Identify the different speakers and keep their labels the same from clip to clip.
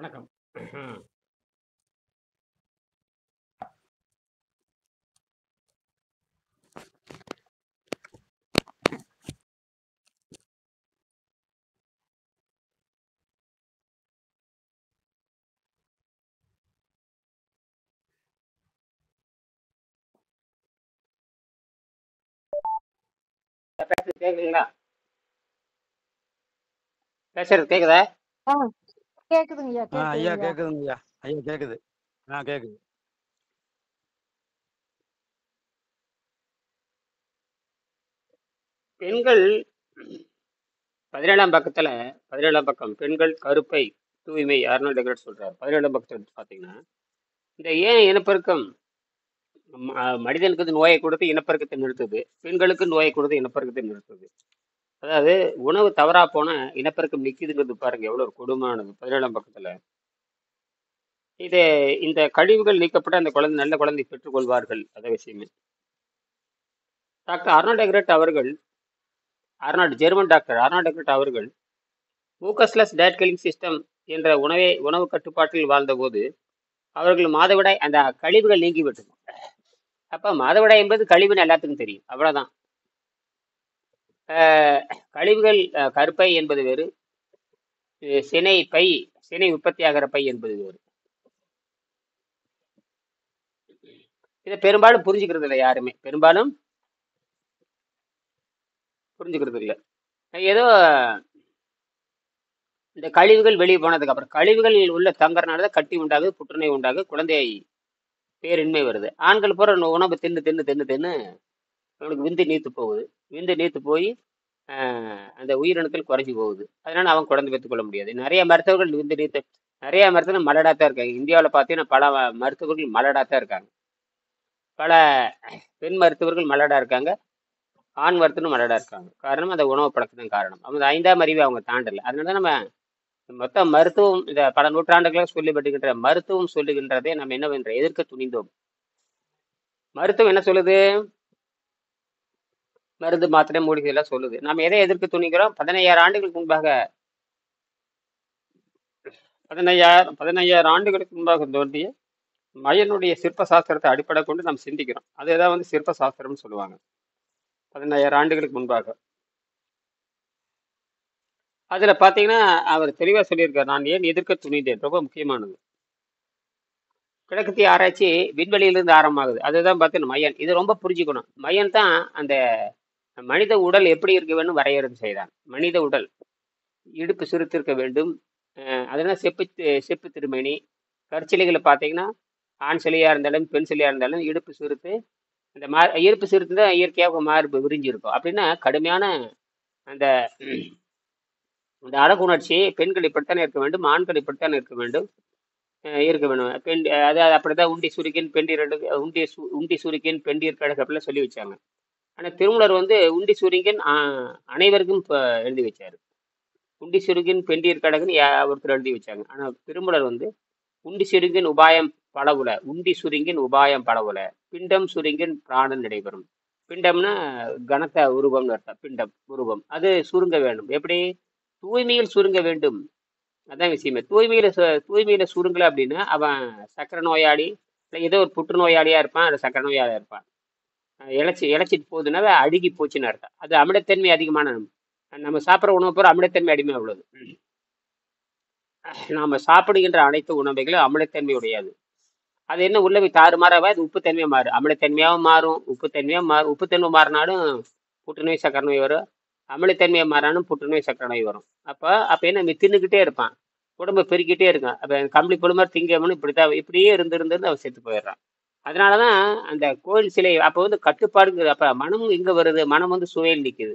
Speaker 1: வணக்கம். கேக்குதுங்களா? பேசுறது கேக்குதா?
Speaker 2: ஆ கேக்குதுங்கய்யா
Speaker 3: ஐயா
Speaker 2: கேக்குதுங்கய்யா.
Speaker 3: கேக்குதுங்கய்யா. ஐயா கேக்குது. கேக்குது.
Speaker 1: பெண்கள் 17ஆம் பக்கம் பெண்கள் கருப்பை தூய்மை அர்னால்ட் டெக்ரட் சொல்றாரு. 17ஆம் பக்கத்தை எடுத்து பார்த்தீங்கன்னா, இந்த ஏன் இனப்பெருக்கம் மனிதனுக்கு நோயை கொடுத்து இனப்பெருக்கத்தை நிறுத்துது, பெண்களுக்கு நோயை கொடுத்து இனப்பெருக்கத்தை நிறுத்துது. அதாவது உணவு தவறா போன இனப்பெருக்கம் நிக்குதுங்கிறது பாருங்க எவ்வளவு ஒரு கொடுமையானது. 17ஆம் பக்கத்துல இது இந்த கழிவுகள் நீக்கப்பட்ட அந்த குழந்தை நல்ல குழந்தை பெற்றுக்கொள்வார்கள். அத விஷயமே டாக்டர் அர்னால்ட் டெக்ரட் அவர்கள் ஜெர்மன் டாக்டர் அர்னால்ட் டெக்ரட் அவர்கள் மூக்கஸ்லெஸ் டயட் கில்லிங் சிஸ்டம் என்ற உணவு கட்டுப்பாட்டில் வாழ்ந்தபோது அவர்கள் மாதவிடாய் அந்த கழிவுகள் நீங்கிவிட்டது. அப்ப மாதவிடாய் என்பது கழிவுன்னு எல்லாத்துக்கும் தெரியும், அவ்வளவுதான். கழிவுகள் கருப்பை என்பது வேறு, சினை உற்பத்தியாகிற பை என்பது வேறு. இதை பெரும்பாலும் புரிஞ்சுக்கிறது இல்லை, யாருமே பெரும்பாலும் புரிஞ்சுக்கிறது இல்லை. ஏதோ இந்த கழிவுகள் வெளியே போனதுக்கு அப்புறம் கழிவுகள் உள்ள தங்கறனாலதான் கட்டி உண்டாகுது, புற்றுநோய் உண்டாகுது, குழந்தை பேரின்மை வருது. ஆண்கள் பூரா உணவு தின்னு தின்னு தின்னு தின்னு அவனுக்கு விந்து நீத்து போகுது. விந்து நீத்து போய் அந்த உயிரணுக்கள் குறைஞ்சி போகுது. அதனால அவன் குழந்தை பெற்றுக்கொள்ள முடியாது. நிறைய மருத்துவர்கள் விந்து நீத்து நிறைய மருத்துவர்கள் மலடா தான் இருக்காங்க. இந்தியாவில் பார்த்தீங்கன்னா பல மருத்துவர்கள் மலடா தான் இருக்காங்க. பல பெண் மருத்துவர்கள் மலடா இருக்காங்க, ஆண் மருத்துவரும் மலடா இருக்காங்க. காரணம் அந்த உணவு பழக்கத்தின் காரணம். அவங்க 5ஆம் அறிவை அவங்க தாண்டல. அதனால நம்ம மொத்த மருத்துவம் இந்த பல நூற்றாண்டுகளாக சொல்லப்பட்டுகின்ற மருத்துவம் சொல்லுகின்றதை நம்ம என்னவென்ற எதிர்க்க துணிந்தோம். மருத்துவம் என்ன சொல்லுது? மருந்து மாத்திரை மூலிகை எல்லாம் சொல்லுது. நம்ம எதை எதிர்க்க துணிக்கிறோம்? 15,000 ஆண்டுகளுக்கு முன்பாக 15,000 ஆண்டுகளுக்கு முன்பாக தோன்றிய மயனுடைய சிற்ப சாஸ்திரத்தை அடிப்படை கொண்டு நாம் சிந்திக்கிறோம். அதுதான் வந்து சிற்ப சாஸ்திரம்னு சொல்லுவாங்க. 15,000 ஆண்டுகளுக்கு முன்பாக அதுல பாத்தீங்கன்னா அவர் தெளிவா சொல்லியிருக்காரு, நான் ஏன் எதிர்க்க துணிந்தேன். ரொம்ப முக்கியமானது. கிழக்கத்திய ஆராய்ச்சி விண்வெளியிலிருந்து ஆரம்பமாகுது. அதுதான் பார்த்தீங்கன்னா மயன். இது ரொம்ப புரிஞ்சுக்கணும். மயன் தான் அந்த மனித உடல் எப்படி இருக்க வேண்டும் வரையறை செய்தான். மனித உடல் இடுப்பு சுருத்திருக்க வேண்டும். அதனால செப்பு திருமணி கற்சிலைகளை பார்த்தீங்கன்னா ஆண் சிலையா இருந்தாலும் பெண் சிலையா இருந்தாலும் இடுப்பு சுருத்து அந்த இடுப்பு சுருத்து தான் இயற்கையாக மார்பு விரிஞ்சு இருக்கும். அப்படின்னா கடுமையான அந்த அந்த அழகுணர்ச்சி பெண்கள் இப்படித்தானே இருக்க வேண்டும், ஆண்கள் இப்படித்தானே இருக்க வேண்டும். பெண் அதாவது அப்படிதான் உண்டி சுருக்கின் பெண்டீர் உண்டி சுருக்கின் பெண்டீர் கழகு அப்படிலாம் சொல்லி வச்சாங்க. ஆனா திருமலர் வந்து உண்டி சுருங்கின் அனைவருக்கும் எழுதி வச்சாரு. உண்டி சுருங்கின் பெண்டீர் கழகுன்னு ஒருத்தர் எழுதி வச்சாங்க. ஆனா திருமலர் வந்து உண்டி சுருங்கின் உபாயம் பலவுல, உண்டி சுருங்கின் உபாயம் பலவுல, பிண்டம் சுருங்கின் பிராணன் நடைபெறும். பிண்டம்னா கனத்த உருவம்னு அர்த்தம். பிண்டம் உருவம் அது சுருங்க வேண்டும். எப்படி? தூய்மையில் சுருங்க வேண்டும். அதான் விஷயமே. தூய்மையில சுருங்கல அப்படின்னா அவன் சக்கரை நோயாளி, இல்லை ஏதோ ஒரு புற்றுநோயாளியா இருப்பான், இல்லை சக்கரை நோயாளியா இருப்பான். இழைச்சிட்டு போகுதுன்னா அழுகி போச்சுன்னு அர்த்தம். அது அமிலத்தன்மை அதிகமான நம்ம சாப்பிட்ற உணவு பூரா அமிலத்தன்மை அடிமை உள்ளது. நாம சாப்பிடுகின்ற அனைத்து உணவுகளும் அமிலத்தன்மை உடையது. அது என்ன உள்ளவை தாறுமாறாவா அது உப்புத்தன்மையா மாறும். அமிலத்தன்மையாகவும் மாறும், உப்புத்தன்மையாக மாறும். உப்புத்தன்மை மாறினாலும் புற்றுநோய் சக்கரை நோய் வரும், அமிலத்தன்மையை மாறானும் புற்றுநோய் சக்கரை நோய் வரும். அப்போ என்ன தின்னுக்கிட்டே இருப்பான், உடம்பு பெருக்கிட்டே இருக்கான். அப்போ கம்பளி பொழுமாரி திங்கவனு இப்படியே இருந்து அவன் செத்து போயிடுறான். அதனாலதான் அந்த கோயில் சிலை அப்போ வந்து கட்டுப்பாடுங்கிற. அப்ப மனம் எங்க வருது? மனம் வந்து சுவையில் நிற்குது.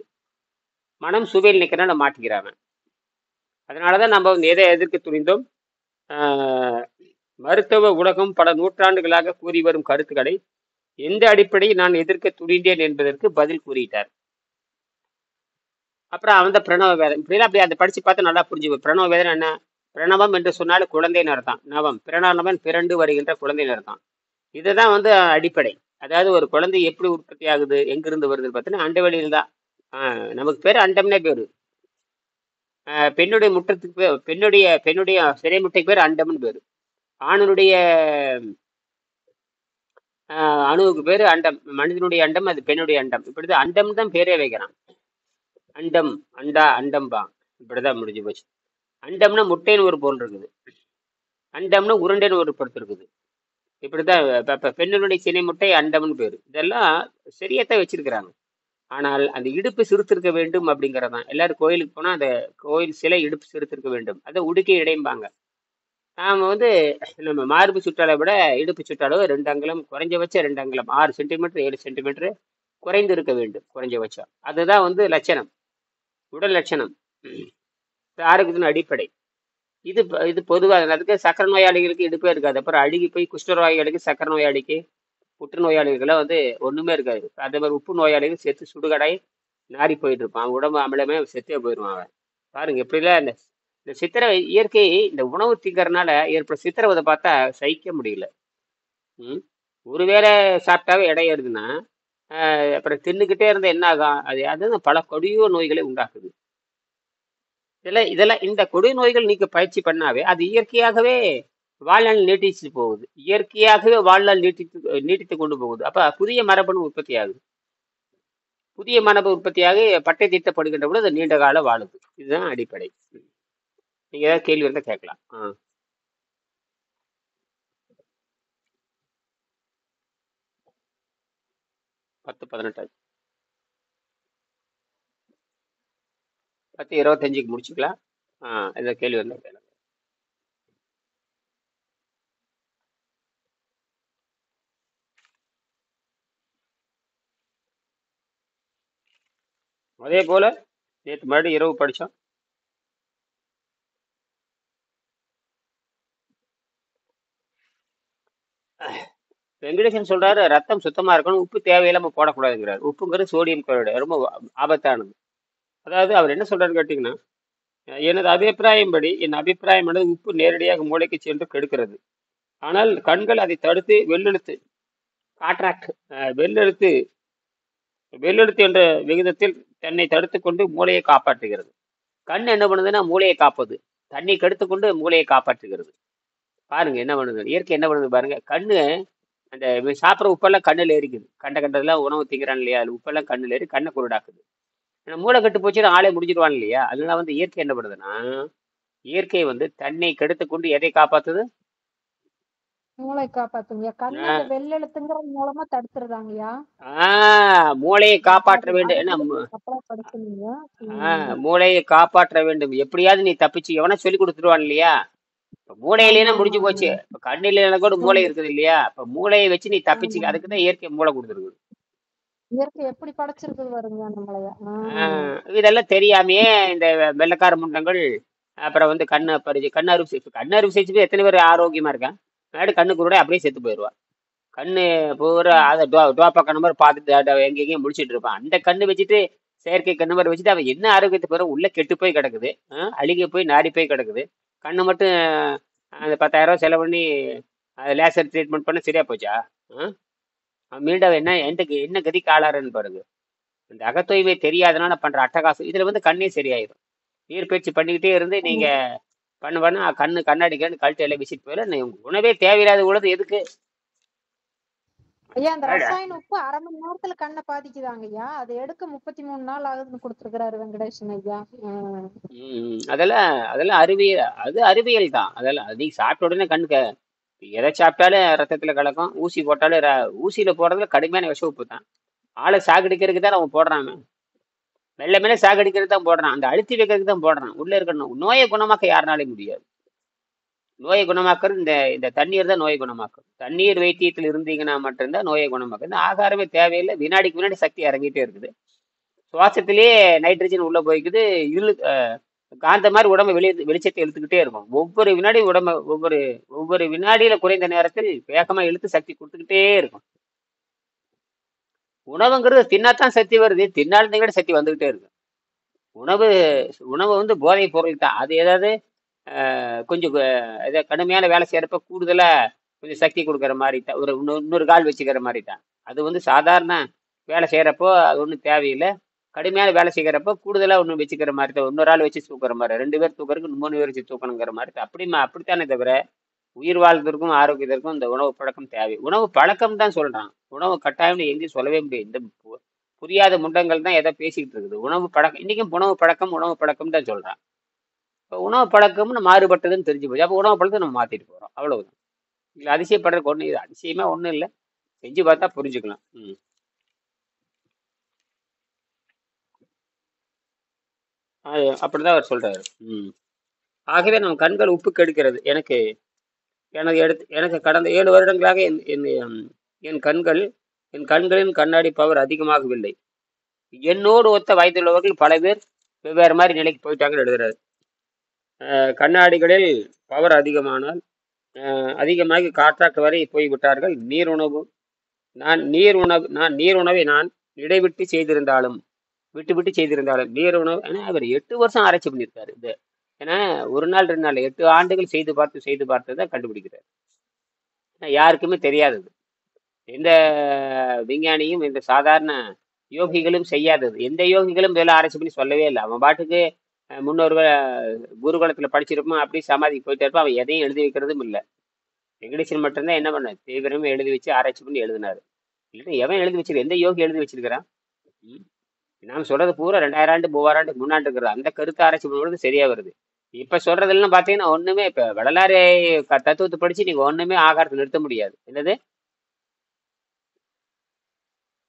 Speaker 1: மனம் சுவையில் நிற்கிறனால மாட்டிக்கிறாங்க. அதனாலதான் நம்ம வந்து எதை எதிர்க்க துணிந்தோம்? மருத்துவ உலகம் பல நூற்றாண்டுகளாக கூறி வரும் கருத்துக்களை எந்த அடிப்படையில் நான் எதிர்க்க துணிந்தேன் என்பதற்கு பதில் கூறிட்டார். அப்புறம் அந்த பிரணவ வேதம் இப்படிலாம் அப்படி அதை படிச்சு பார்த்து நல்லா புரிஞ்சுக்கும். பிரணவ வேதம் என்ன? பிரணவம் என்று சொன்னாலும் குழந்தைன்னு அர்த்தம். நவம் பிரணவன் பிறண்டு வருகின்ற குழந்தைன்னு அர்த்தம். இதுதான் வந்து அடிப்படை. அதாவது ஒரு குழந்தை எப்படி உற்பத்தி ஆகுது, எங்கிருந்து வருதுன்னு பார்த்தீங்கன்னா அண்டவெளியில் தான். நமக்கு பேர் அண்டம்னே பேரு. பெண்ணுடைய முற்றத்துக்கு பெண்ணுடைய சினை முட்டைக்கு பேர் அண்டம்னு பேரு. ஆணுடைய அணுவுக்கு பேரு அண்டம். மனிதனுடைய அண்டம், அது பெண்ணுடைய அண்டம். இப்படிதான் அண்டம் தான் பேரே வைக்கிறான். அண்டம், அண்டா, அண்டம்பா. இப்படிதான் முடிஞ்சு போச்சு. அண்டம்னா முட்டைன்னு ஒரு பொருள் இருக்குது. அண்டம்னா உருண்டைன்னு ஒரு பொருள் இருக்குது. இப்படிதான் பெண்ணுடைய சினை முட்டை அண்டம்னு பேரு. இதெல்லாம் சரியாத்தான் வச்சிருக்கிறாங்க. ஆனால் அந்த இடுப்பு சிறுத்திருக்க வேண்டும் அப்படிங்கறதான். எல்லாரும் கோயிலுக்கு போனா அந்த கோயில் சிலை இடுப்பு சிறுத்திருக்க வேண்டும். அதை உடுக்கி இடைம்பாங்க. நாம வந்து நம்ம மார்பு சுற்றளவை விட இடுப்பு சுற்றளவு 2 அங்குலம், குறைஞ்சபட்சம் 2 அங்குலம், 6 சென்டிமீட்டர் 7 சென்டிமீட்டர் குறைந்து இருக்க வேண்டும் குறைஞ்சபட்சம். அதுதான் வந்து லட்சணம், உடல் லட்சணம், ஆரோக்கியத்தின் அடிப்படை. இது பொதுவாக அதுக்கு சக்கரை நோயாளிகளுக்கு இடுப்பே இருக்காது. அப்புறம் அழுகி போய் குஷ்டரோயாளிக்கு, சக்கரை நோயாளிக்கு, புற்றுநோயாளிகள்லாம் வந்து ஒண்ணுமே இருக்காது. அதே மாதிரி உப்பு நோயாளிகள் செத்து சுடுகடாய் நாரி போயிட்டு இருப்பான். அவன் உடம்பு அமிலமே செத்தே போயிடுவான் அவன். பாருங்க எப்படிலாம் இந்த இந்த சித்திரை இயற்கை இந்த உணவு திங்கறனால ஏற்படும் சித்திரவதை பார்த்தா சகிக்க முடியல. ம் ஒருவேளை சாப்பிட்டாவே எடை ஏறுதுன்னா அப்புறம் தின்னுக்கிட்டே இருந்தா என்ன ஆகும்? அது பல கொடிய நோய்களை உண்டாக்குது. இதெல்லாம் இந்த கொடிய நோய்கள் நீக்க பயிற்சி பண்ணாவே அது இயற்கையாகவே வாழ்நாள் நீட்டிச்சு போகுது. இயற்கையாகவே வாழ்நாள் நீட்டித்து கொண்டு போகுது. அப்ப புதிய மரபணு உற்பத்தி ஆகுது. புதிய மரபு உற்பத்தியாகி பட்டை தீட்டப்படுகின்ற பொழுது அது நீண்ட காலம் வாழுது. இதுதான் அடிப்படை. நீங்க ஏதாவது கேள்வி இருந்தா கேட்கலாம். 10:18 10:25 முடிச்சுக்கலாம். ஏதாவது கேள்வி இருந்தா கேளுங்க. அதே போல நேற்று மறுபடியும் இரவு படிச்சோம். வெங்கடேசன் சொல்றாரு ரத்தம் சுத்தமா இருக்கணும், உப்பு தேவையில்லாம போடக்கூடாதுங்கிறாரு. உப்புங்கிறது சோடியம் குளோரைடு, ரொம்ப ஆபத்தானது. அதாவது அவர் என்ன சொல்றாரு கேட்டீங்கன்னா, என் அபிப்பிராயம் உப்பு நேரடியாக மூளைக்கு சென்று கெடுக்கிறது. ஆனால் கண்கள் அதை தடுத்து வெள்ளெழுத்து காட்ராக்ட் வெள்ளெழுத்து என்ற விகிதத்தில் தன்னை தடுத்து கொண்டு மூளையை காப்பாற்றுகிறது. கண் என்ன பண்ணுதுன்னா மூளையை காப்பது, தண்ணி கெடுத்து கொண்டு மூளையை காப்பாற்றுகிறது. பாருங்க என்ன பண்ணுது இயற்கை, என்ன பண்ணுது பாருங்க. கண்ணு அந்த சாப்பிட்ற உப்பெல்லாம் கண்ணில் ஏறிக்குது. கண்டதெல்லாம் உணவு திங்கிறான் இல்லையா, அது உப்பெல்லாம் கண்ணில் ஏறி கண்ணை குருடாக்குது. ஏன்னா மூளை கட்டு போச்சுன்னா ஆளே முடிஞ்சிடுவான் இல்லையா. அதனால வந்து இயற்கை என்ன பண்ணுதுன்னா, இயற்கை வந்து தன்னை கெடுத்து கொண்டு எதை காப்பாத்துது?
Speaker 2: மூளை காப்பாத்துங்க. கண்ணு வெள்ளெழுத்துங்கிற மூலமா தடுத்துறதாங்கய்யா.
Speaker 1: மூளையை காப்பாற்ற வேண்டும். ஏன்னா மூளையை காப்பாற்ற வேண்டும். எப்படியாவது நீ தப்பிச்சு எவனா சொல்லி கொடுத்துருவான் இல்லையா. மூளையிலேயே முடிஞ்சு போச்சு. இப்ப கண்ணில கூட மூளை இருக்குது இல்லையா. இப்ப மூளையை வச்சு நீ தப்பிச்சு, அதுக்குதான் இயற்கை மூளை கொடுத்துருக்கு.
Speaker 2: இயற்கை எப்படி படைச்சிருக்கு வருங்க நம்மளைய.
Speaker 1: இதெல்லாம் தெரியாமையே இந்த வெள்ளக்கார முண்டங்கள் அப்புறம் வந்து கண்ணை அறுவை செய்து எத்தனை பேர் ஆரோக்கியமா இருக்கான். முன்னாடி கண்ணுக்கு கூட அப்படியே செத்து போயிடுவான். கண்ணு பூரா அதை டோப்பா கண்ணு மாதிரி பார்த்துட்டு எங்கெங்கேயும் முடிச்சுட்டு இருப்பான். அந்த கண்ணு வச்சுட்டு செயற்கை கண்ணு மாதிரி வச்சுட்டு அவன் என்ன ஆரோக்கியத்தை பெற உள்ள கெட்டு போய் கிடக்குது, அழுகி போய் நாடி போய் கிடக்குது. கண்ணு மட்டும் அந்த 10,000 ரூபா செலவு பண்ணி லேசர் ட்ரீட்மெண்ட் பண்ண சரியா போச்சா? மீண்டும் என்ன கதிக்கு ஆளாருன்னு பாருங்க. இந்த அகத்தொய்மை தெரியாதனால பண்ற அட்டகாசம் இதுல வந்து கண்ணே சரியாயிடும். நீர் பயிற்சி பண்ணிக்கிட்டே இருந்து நீங்க பண்ணா கண்ணாடி கழட்டு எல்லாம் விசிட் போயில. உணவே தேவையில்லாத உள்ளது எதுக்கு?
Speaker 2: ஐயா அந்த ரசாயன உப்பு 1/2 மணி நேரத்துல கண்ணை பாதிக்குதாங்க ஐயா. அது எடுக்க 33 நாள் ஆகுதுன்னு கொடுத்துருக்கிறாரு வெங்கடேசன் ஐயா.
Speaker 1: அதெல்லாம் அறிவியல் தான். அதெல்லாம் நீ சாப்பிட்ட உடனே கண்ணுக்கு எதை சாப்பிட்டாலும் ரத்தத்துல கலக்கும். ஊசி போட்டாலும் ஊசியில போடுறதுல கடுமையான விஷ உப்பு தான். ஆளை சாகடிக்கிறதுக்கு தான் அவன் போடுறான். மேல சாகடிக்கிறது தான் போடுறான். அந்த அழுத்தி வைக்கிறதுக்கு தான் போடுறான். உள்ள இருக்கணும். நோயை குணமாக்க யாருனாலே முடியாது. நோயை குணமாக்குறது இந்த தண்ணீர் தான் நோயை குணமாக்கும். தண்ணீர் வைத்தியத்தில் இருந்தீங்கன்னா மட்டும்தான் நோயை குணமாக்கும். இந்த ஆகாரமே தேவையில்லை. வினாடிக்கு வினாடி சக்தி இறங்கிட்டே இருக்குது. சுவாசத்திலேயே நைட்ரஜன் உள்ள போய்க்குது. காந்த மாதிரி உடம்பு வெளிச்சத்தை இழுத்துக்கிட்டே இருக்கும். ஒவ்வொரு வினாடி உடம்பு ஒவ்வொரு வினாடியில குறைந்த நேரத்தில் வேகமா இழுத்து சக்தி கொடுத்துக்கிட்டே இருக்கும். உணவுங்கிறது தின்னாத்தான் சக்தி வருது. தின்னாலும் சக்தி வந்துகிட்டே இருக்கு. உணவு வந்து போதை பொருள் தான். அது ஏதாவது கொஞ்சம் கடுமையான வேலை செய்யறப்ப கூடுதலா கொஞ்சம் சக்தி கொடுக்குற மாதிரி தான். இன்னொரு கால் வச்சுக்கிற மாதிரி தான். அது வந்து சாதாரண வேலை செய்யறப்போ அது ஒன்றும் தேவையில்லை. கடுமையான வேலை செய்கிறப்ப கூடுதலாக ஒன்று வச்சுக்கிற மாதிரி தான், இன்னொரு ஆள் வச்சு தூக்குற மாதிரி, 2 பேர் தூக்குறதுக்கு 3 பேர் வச்சு தூக்கணுங்கிற மாதிரி தான். அப்படித்தானே தவிர உயிர் வாழ்வதற்கும் ஆரோக்கியத்திற்கும் இந்த உணவு பழக்கம் தேவை. உணவு பழக்கம் தான் சொல்றான், உணவு கட்டாயம்னு எங்கேயும் சொல்லவே முடியாது. இந்த புரியாத முண்டங்கள் தான் எதை பேசிக்கிட்டு இருக்குது. உணவு பழக்கம் இன்னைக்கும் உணவு பழக்கம் தான் சொல்றான். இப்போ உணவு பழக்கம்னு மாறுபட்டதுன்னு தெரிஞ்சு போச்சு. அப்போ உணவு பழக்கத்தை நம்ம மாத்திட்டு போறோம், அவ்வளவுதான். இல்லை அதிசயப்படுறதுக்கு ஒண்ணு, இது அதிசயமா ஒண்ணும் இல்லை, செஞ்சு பார்த்தா புரிஞ்சுக்கலாம். அப்படிதான் அவர் சொல்றாரு. ஆகவே நம்ம கண்கள் உப்பு கெடுக்கிறது. எனக்கு கடந்த 7 வருடங்களாக என் கண்களின் கண்ணாடி பவர் அதிகமாகவில்லை. என்னோடு ஒத்த வயதுள்ளவர்கள் பல பேர் வெவ்வேறு மாதிரி நிலைக்கு போயிட்டாங்கன்னு எழுதுறாரு. கண்ணாடிகளில் பவர் அதிகமாகி காற்றாக்கு வரை போய்விட்டார்கள். நான் நீர் உணவை நான் இடைவிட்டு செய்திருந்தாலும் நீர் உணவு, ஏன்னா அவர் 8 வருஷம் ஆராய்ச்சி பண்ணியிருக்காரு இது. ஏன்னா 1 நாள் 2 நாள் 8 ஆண்டுகள் செய்து பார்த்து தான் கண்டுபிடிக்கிறார். யாருக்குமே தெரியாதது, எந்த விஞ்ஞானியும் எந்த சாதாரண யோகிகளும் செய்யாதது. எந்த யோகிகளும் இதெல்லாம் ஆராய்ச்சி பண்ணி சொல்லவே இல்லை. அவன் பாட்டுக்கு முன்னோர்கள் குருகுலத்தில் படிச்சிருப்பான், அப்படி சமாதிக்கு போயிட்டு இருப்பான். அவன் எதையும் எழுதி வைக்கிறதும் இல்லை. வெங்கடேசன் மட்டும்தான் என்ன பண்ண தீவிரமே எழுதி வச்சு ஆராய்ச்சி பண்ணி எழுதினாரு. இல்லைன்னா எவன் எழுதி வச்சிருக்க, எந்த யோகி எழுதி வச்சிருக்கிறான்? நாம் சொல்றது பூரா 2000 ஆண்டு 3000 ஆண்டுக்கு முன்னாடி இருக்கிறது. அந்த கருத்து ஆராய்ச்சி பண்ணுறது சரியா வருது. இப்ப சொல்றதெல்லாம் பாத்தீங்கன்னா ஒண்ணுமே, இப்ப வள்ளலாறு தத்துவத்தை படிச்சு நீங்க ஒண்ணுமே ஆகாரத்தை நிறுத்த முடியாது. என்னது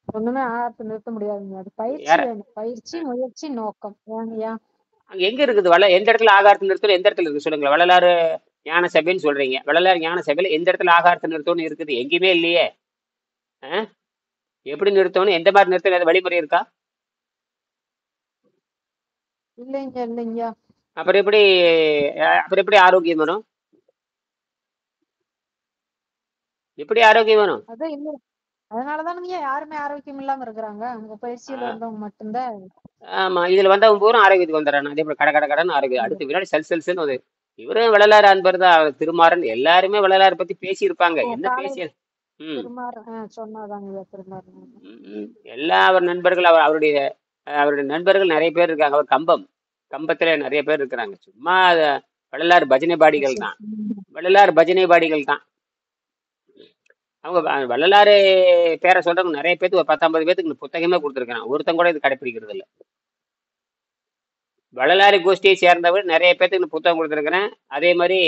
Speaker 2: ஒண்ணுமே ஆகாரத்தை நிறுத்த முடியாதுங்க. அது பயிற்சி வேணும், பயிற்சி, முயற்சி, நோக்கம். ஏங்கய்யா
Speaker 1: அங்க எங்க இருக்குது எந்த இடத்துல ஆகாரத்தை நிறுத்தணும், எந்த இடத்துல இருக்கு சொல்லுங்க. வள்ளலாறு ஞான சபைன்னு சொல்றீங்க, வள்ளலாறு ஞான சபையில எந்த இடத்துல ஆகாரத்தை நிறுத்தணும்னு இருக்குது? எங்கேயுமே இல்லையே. எப்படி நிறுத்தணும், எந்த மாதிரி நிறுத்தணும், வழிமுறை இருக்கா?
Speaker 2: இல்லைங்க.
Speaker 1: அப்புறம் எப்படி ஆரோக்கியம் வரும்? எப்படி ஆரோக்கியம் வரும்?
Speaker 2: அதான் இல்ல, அதனாலதானுங்க யாருமே ஆரோக்கியம் இல்லாம இருக்கிறாங்க. உங்க பயிற்சியில வந்தவங்க மட்டும்தான்.
Speaker 1: ஆமா, இதுல வந்தவங்க பூரா ஆரோக்கியத்துக்கு வந்துடுறாங்க. அதே போல கடன் ஆரோக்கியம். அடுத்து வினாடி செல்ஸ்ன்னு ஒரு இவரும் வள்ளலாறு அன்பர் தான், திருமாறன் எல்லாருமே வள்ளலாறு பத்தி பேசி இருப்பாங்க. என்ன பேசிய எல்லா அவர் நண்பர்கள், அவருடைய நண்பர்கள் நிறைய பேர் இருக்காங்க. அவர் கம்பத்துல நிறைய பேர் இருக்கிறாங்க. சும்மா வள்ளலார் பஜனை பாடிகள் தான். அவங்க வள்ளலாறு பேரை சொல்றவங்க நிறைய பேருக்கு, ஒரு 10-50 பேருக்கு புத்தகமே கொடுத்துருக்காங்க. ஒருத்தங்க கூட இது கடைப்பிடிக்கிறது இல்லை. வள்ளலாறு கோஷ்டியை சேர்ந்தவர் நிறைய பேருக்கு புத்தகம் கொடுத்துருக்கிறேன். அதே மாதிரி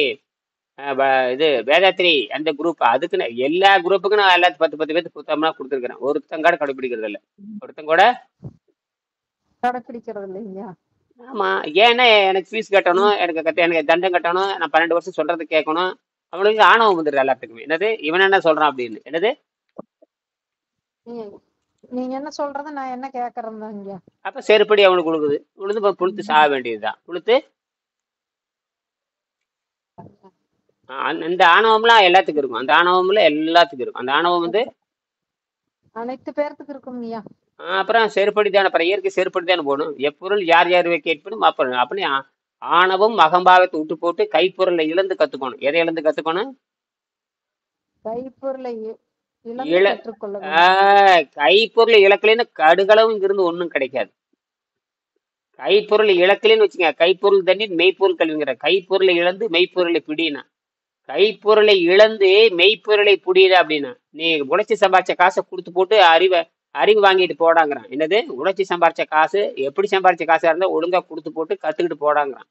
Speaker 1: இது வேதாத்திரி அந்த குரூப், அதுக்குன்னு எல்லா குரூப்புக்கும் நான் எல்லாத்துக்கும் 10 பேருக்கு புத்தகம்லாம் கொடுத்துருக்கிறேன். ஒருத்தங்க கூட கடைப்பிடிக்கிறது இல்லை. ஒருத்தங்க கூட
Speaker 2: கடைப்பிடிக்கிறது இல்லைங்க.
Speaker 1: ஆமா, ஏன்னா எனக்கு ஃபீஸ் கட்டணும், எனக்கு தண்டம் கட்டணும், நான் 12 வருஷம் சொல்றது கேட்கணும். அவனுக்கு ஆணவம் வந்துடுது எல்லாத்துக்குமே. என்னது இவன் என்ன சொல்றான் அப்படின்னு. என்னது
Speaker 2: நீங்க என்ன சொல்றது, நான் என்ன கேக்குறேன்.
Speaker 1: அப்ப செருப்படி அவனுக்கு கொடுக்குது. புழுத்து சாக வேண்டியதுதான். புழுத்து அந்த ஆணவம்லாம் எல்லாத்துக்கும் இருக்கும். அந்த ஆணவம் வந்து
Speaker 2: அனைத்து பேர்த்துக்கு இருக்கும்.
Speaker 1: அப்புறம் செருப்படி தானே, அப்புறம் இயற்கை செருப்படி தானே போகணும். எப்பொருள் யார் கேட்பணும். அப்புறம் அப்படி ஆணவம் அகம்பாவத்தை விட்டு போட்டு கைப்பொருளை இழந்து கத்துக்கணும். எதை இழந்து கத்துக்கணும்? கைப்பொருளை இழக்கலைன்னு கடுகளவும் இங்கிருந்து ஒண்ணும் கிடைக்காது. கைப்பொருள் இழக்கலைன்னு வச்சுங்க, கைப்பொருள் தண்ணி மெய்ப்பொருள் கல்விங்கிற. கைப்பொருளை இழந்து மெய்ப்பொருளை பிடினா, கைப்பொருளை இழந்து மெய்ப்பொருளை புடியுது அப்படின்னா, நீ உழைச்சி சம்பாதிச்ச காசை கொடுத்து போட்டு அறிவு வாங்கிட்டு போடாங்கிறான். என்னது உழைச்சி சம்பாரிச்ச காசு, எப்படி சம்பாரிச்ச காசா இருந்தா ஒழுங்கா கொடுத்து போட்டு கத்துக்கிட்டு போடாங்கிறான்.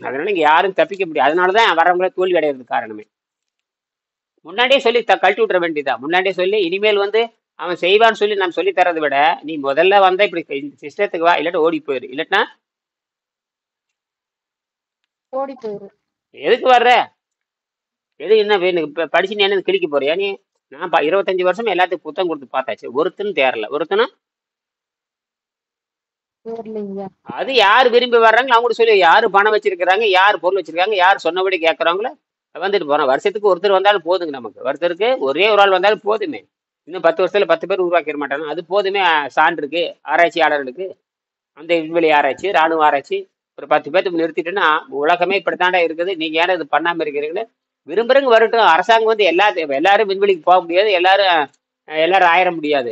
Speaker 1: அதனால இங்க யாரும் தப்பிக்க முடியாது. அதனாலதான் வரவங்கள தோல்வி அடைகிறதுக்கு காரணமே. முன்னாடியே சொல்லி கழட்டி விட்டுற வேண்டியதான். முன்னாடியே சொல்லி இனிமேல் அவன் செய்வான்னு சொல்லி நான் சொல்லி தரதை விட, நீ முதல்ல வந்தா இப்படி சிஸ்டத்துக்கு வா, இல்லாட்ட ஓடி போயிரு. இல்லட்டா
Speaker 2: ஓடி போயிரு.
Speaker 1: எதுக்கு வர்ற? எது என்ன வேணும்? இப்ப படிச்சு நீ என்ன கிழிக்க போறியா? நீ நான் 25 வருஷம் எல்லாத்துக்கும் புத்தகம் கொடுத்து பார்த்தாச்சு, ஒருத்தனும் தேரல. ஒருத்தனும் அது யாரு விரும்பி வர்றாங்க அவங்க சொல்லி, யாரு பணம் வச்சிருக்கிறாங்க, யார் பொருள் வச்சிருக்காங்க, யார் சொன்னபடி கேட்கறாங்களோ வந்துட்டு போறான். வருஷத்துக்கு ஒருத்தர் வந்தாலும் போதுங்க. நமக்கு ஒருத்தருக்கு ஒரே ஒரு ஆள் வந்தாலும் போதுமே. இன்னும் 10 வருஷத்துல 10 பேர் உருவாக்கிட மாட்டாங்க. அது போதுமே. சான்றுக்கு ஆராய்ச்சியாளர்களுக்கு, அந்த விண்வெளி ஆராய்ச்சி, ராணுவ ஆராய்ச்சி, ஒரு 10 பேர்த்துக்கு நிறுத்திட்டுன்னா உலகமே இப்படித்தாண்டா இருக்குது. நீங்க ஏன்னா இது பண்ணாம இருக்கிறீங்களே, விரும்புறவங்க வரட்டும். அரசாங்கம் எல்லாரும் விண்வெளிக்கு போக முடியாது. எல்லாரும் எல்லாரும் ஆயிட முடியாது.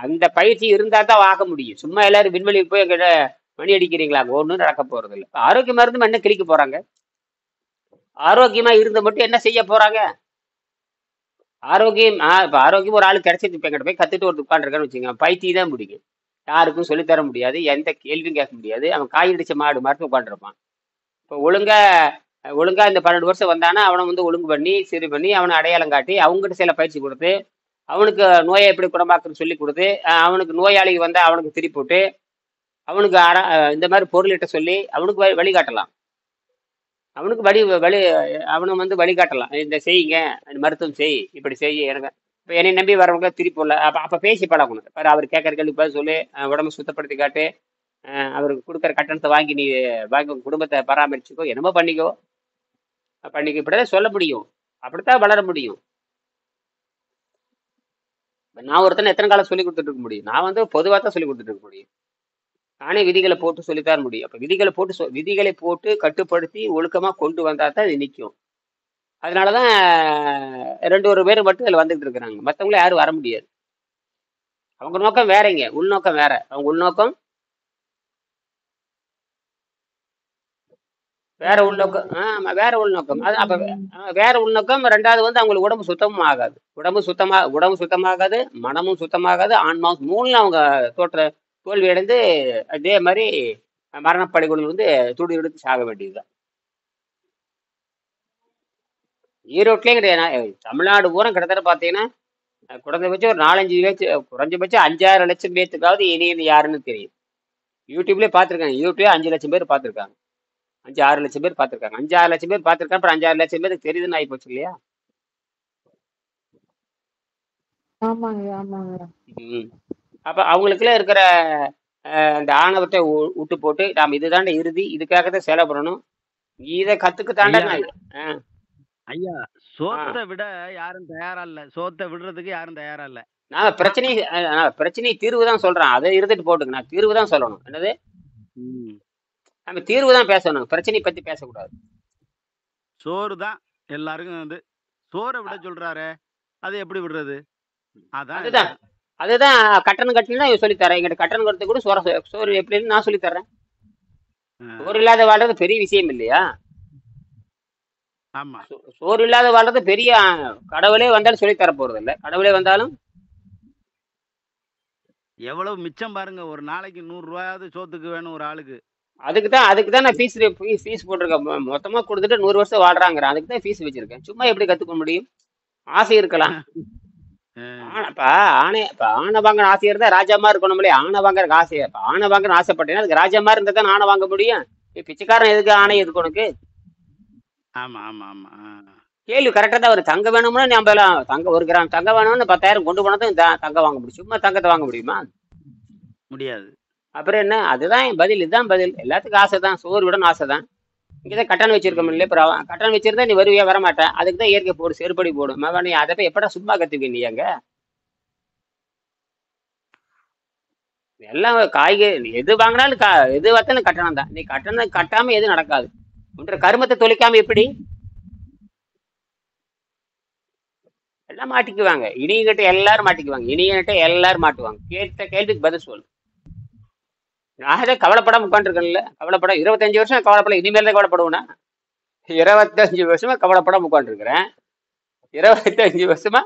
Speaker 1: அந்த பயிற்சி இருந்தா தான் ஆக முடியும். சும்மா எல்லாரும் விண்வெளிக்கு போய் எங்கிட்ட மணி அடிக்கிறீங்களா? ஒன்றும் நடக்க போறது இல்லை. ஆரோக்கியமா இருந்து என்ன கிழிக்க போறாங்க? ஆரோக்கியமா இருந்த மட்டும் என்ன செய்ய போறாங்க? ஆரோக்கியம் இப்ப ஆரோக்கியம் ஒரு ஆளு கிடைச்சிட்டு இப்ப எங்கிட்ட போய் கத்துட்டு ஒரு உட்காந்துருக்கான்னு வச்சுங்க, பைத்தியம் தான் முடியும். யாருக்கும் சொல்லித்தர முடியாது, எந்த கேள்வியும் கேட்க முடியாது. அவன் காய் அடிச்ச மாடு மாதிரி உட்காந்துருப்பான். இப்போ ஒழுங்கா இந்த 12 வருஷம் வந்தானா அவனை வந்து ஒழுங்கு பண்ணி சரி பண்ணி அவனை அடையாளம் காட்டி அவங்ககிட்ட சில பயிற்சி கொடுத்து அவனுக்கு நோயை எப்படி குணமாக்குன்னு சொல்லி கொடுத்து அவனுக்கு நோயாளி வந்தா அவனுக்கு திருப்பி போட்டு அவனுக்கு இந்த மாதிரி பொருளிட்ட சொல்லி அவனுக்கு வழிகாட்டலாம். அவனுக்கு வழி அவனை வந்து வழிகாட்டலாம். இந்த செய்யுங்க, இந்த மருத்துவம் செய், இப்படி செய் எனக்கு. இப்போ என்னை நம்பி வரவங்க திருப்பி இல்லை. அப்போ பேசி பழகணும். பாரு அவர் கேட்கற கேள்வி பதில் சொல்லி உடம்பு சுத்தப்படுத்தி காட்டு, அவருக்கு கொடுக்குற கட்டணத்தை வாங்கி நீ வாங்கி உங்க குடும்பத்தை பராமரிச்சுக்கோ, என்னமோ பண்ணிக்கோ இப்படிதான் சொல்ல முடியும். அப்படித்தான் வளர முடியும். நான் ஒருத்தனை எத்தனை காலம் சொல்லி கொடுத்துட்டு இருக்க முடியும்? நான் வந்து பொதுவாக தான் சொல்லி கொடுத்துட்டு இருக்க முடியும். நானே விதிகளை போட்டு சொல்லித்தான் முடியும். அப்ப விதிகளை போட்டு கட்டுப்படுத்தி ஒழுக்கமா கொண்டு வந்தா தான் இது நிற்கும். அதனாலதான் 2 பேர் மட்டும் இதுல வந்துட்டு இருக்கிறாங்க. மற்றவங்கள யாரும் வர முடியாது. அவங்க நோக்கம் வேறங்க, உள்நோக்கம் வேற. அவங்க உள்நோக்கம் வேற உள்நோக்கம். ஆமா, வேற உள்நோக்கம். அது அப்ப வேற உள்நோக்கம். 2வது வந்து அவங்களுக்கு உடம்பு சுத்தமாகாது, மனமும் சுத்தமாகாது, ஆன்மாவும் 3 அவங்க தோல்வி அடைந்து அதே மாதிரி மரணப்படுகொலை வந்து துடி எடுத்து சாக வேண்டியதுதான். ஈரோட்லயும் கிடையாது, தமிழ்நாடு பூரா கிட்டத்தட்ட பாத்தீங்கன்னா குறைஞ்சபட்சம் ஒரு 4-5 லட்சம், குறைஞ்சபட்சம் 5-6 லட்சம் பேத்துக்காவது இனி யாருன்னு தெரியும். யூடியூப்லயே பார்த்துருக்காங்க. யூடியூப்ல 5 லட்சம் பேர் பார்த்துருக்காங்க. 5-6 லட்சம் பேர் பார்த்துருக்காங்க. 5-6 லட்சம் பேர் பார்த்துருக்காங்க. அப்புறம் 5-6 லட்சம் பேருக்கு தெரியுதுன்னு ஆகி போச்சு இல்லையா?
Speaker 2: ஆமாங்க.
Speaker 1: அப்ப அவங்களுக்குள்ள இருக்கிற அந்த ஆணவத்தை விட்டு போட்டு நாம் இதுதாண்ட இறுதி, இதுக்காகத்தான் செயல்படணும், இதை கத்துக்குத்தாண்ட
Speaker 3: ஐயா சோத்தை விட யாரும் தயாரா இல்ல. சோத்தை விடுறதுக்கு யாரும் தயாரா இல்ல.
Speaker 1: நான் பிரச்சனை தீர்வு தான் சொல்றேன். அதை இருந்துட்டு போட்டுங்க. நான் தீர்வு தான் சொல்லணும். என்னது? நம்ம தீர்வு தான் பேசணும், பிரச்சனை பத்தி பேசக்கூடாது.
Speaker 3: சோறு தான் எல்லாருக்கும் வந்து சோறை விட சொல்றாரு, அது எப்படி விடுறது?
Speaker 1: அதுதான் கட்டணம் கட்டினா சொல்லித்தரேன். எங்கிட்ட கட்டணம் கட்டுறது கூட சோறு எப்படின்னு நான் சொல்லித்தர்றேன். சோறு இல்லாத வாழ்றது பெரிய விஷயம் இல்லையா?
Speaker 3: ஆமா,
Speaker 1: சோறு இல்லாத வாழ்றது பெரிய, கடவுளே வந்தாலும் சொல்லித்தர போறது இல்லை. கடவுளே வந்தாலும்
Speaker 3: எவ்வளவு மிச்சம் பாருங்க. ஒரு நாளைக்கு 100 ரூபாயாவது சோத்துக்கு வேணும் ஒரு ஆளுக்கு.
Speaker 1: அதுக்கு தான் நான் ஃபீஸ் போட்டிருக்கேன். மொத்தமா கொடுத்துட்டு 100 வருஷம் வாழ்றாங்கிறேன். அதுக்கு தான் ஃபீஸ் வச்சிருக்கேன். சும்மா எப்படி கத்துக்க முடியும்? ஆசை இருக்கலாம். ஆனை வாங்குற ஆசையா இருந்தா ராஜாமா இருக்கணும் இல்லையா? ஆனை வாங்குற ஆசையா? இப்ப ஆனை வாங்குற ஆசைப்பட்டேன்னா அதுக்கு ராஜாமா இருந்தா தான் ஆனை வாங்க முடியும். பிச்சைக்காரன் எதுக்கு ஆணை எதுக்கு உனக்கு?
Speaker 3: ஆமா ஆமா ஆமா,
Speaker 1: கேள்வி கரெக்டா தான். ஒரு தங்கம் வேணும்னா நம்ம எல்லாம் 1 கிராம் தங்கம் வேணும்னு 10,000 கொண்டு போனதும் தங்கம் வாங்க முடியும். சும்மா தங்கத்தை வாங்க முடியுமா?
Speaker 3: முடியாது.
Speaker 1: அப்புறம் என்ன? அதுதான் பதில். இதுதான் பதில். எல்லாத்துக்கும் ஆசை தான். சோறு விடணும் ஆசை தான். இங்கதான் கட்டணம் வச்சிருக்கோம் இல்லையா? அப்புறம் கட்டணம் வச்சிருந்தா நீ வருவியா? வரமாட்டேன். அதுக்கு தான் இயற்கை போடு, செருப்படி போடும். நீ அதை போய் எப்படா சும்மா கத்துக்க? நீ அங்க எல்லாம் காய்கறி எது வாங்கினாலும் எது பார்த்தாலும் கட்டணம் தான். நீ கட்டணம் கட்டாம எது நடக்காது. ஒன்ற கருமத்தை தொலைக்காம எப்படி? எல்லாம் மாட்டிக்குவாங்க. இனிகிட்ட எல்லாரும் மாட்டுவாங்க. கேட்ட கேள்விக்கு பதில் சொல்லு. நான் தான் கவலைப்படாம உட்காந்துருக்கேன்ல. 25 வருஷம் கவலைப்பட, இனிமேல் தான் கவலைப்படுவேனா? 25 வருஷமா கவலைப்படாம உட்காந்துருக்கிறேன். 25 வருஷமா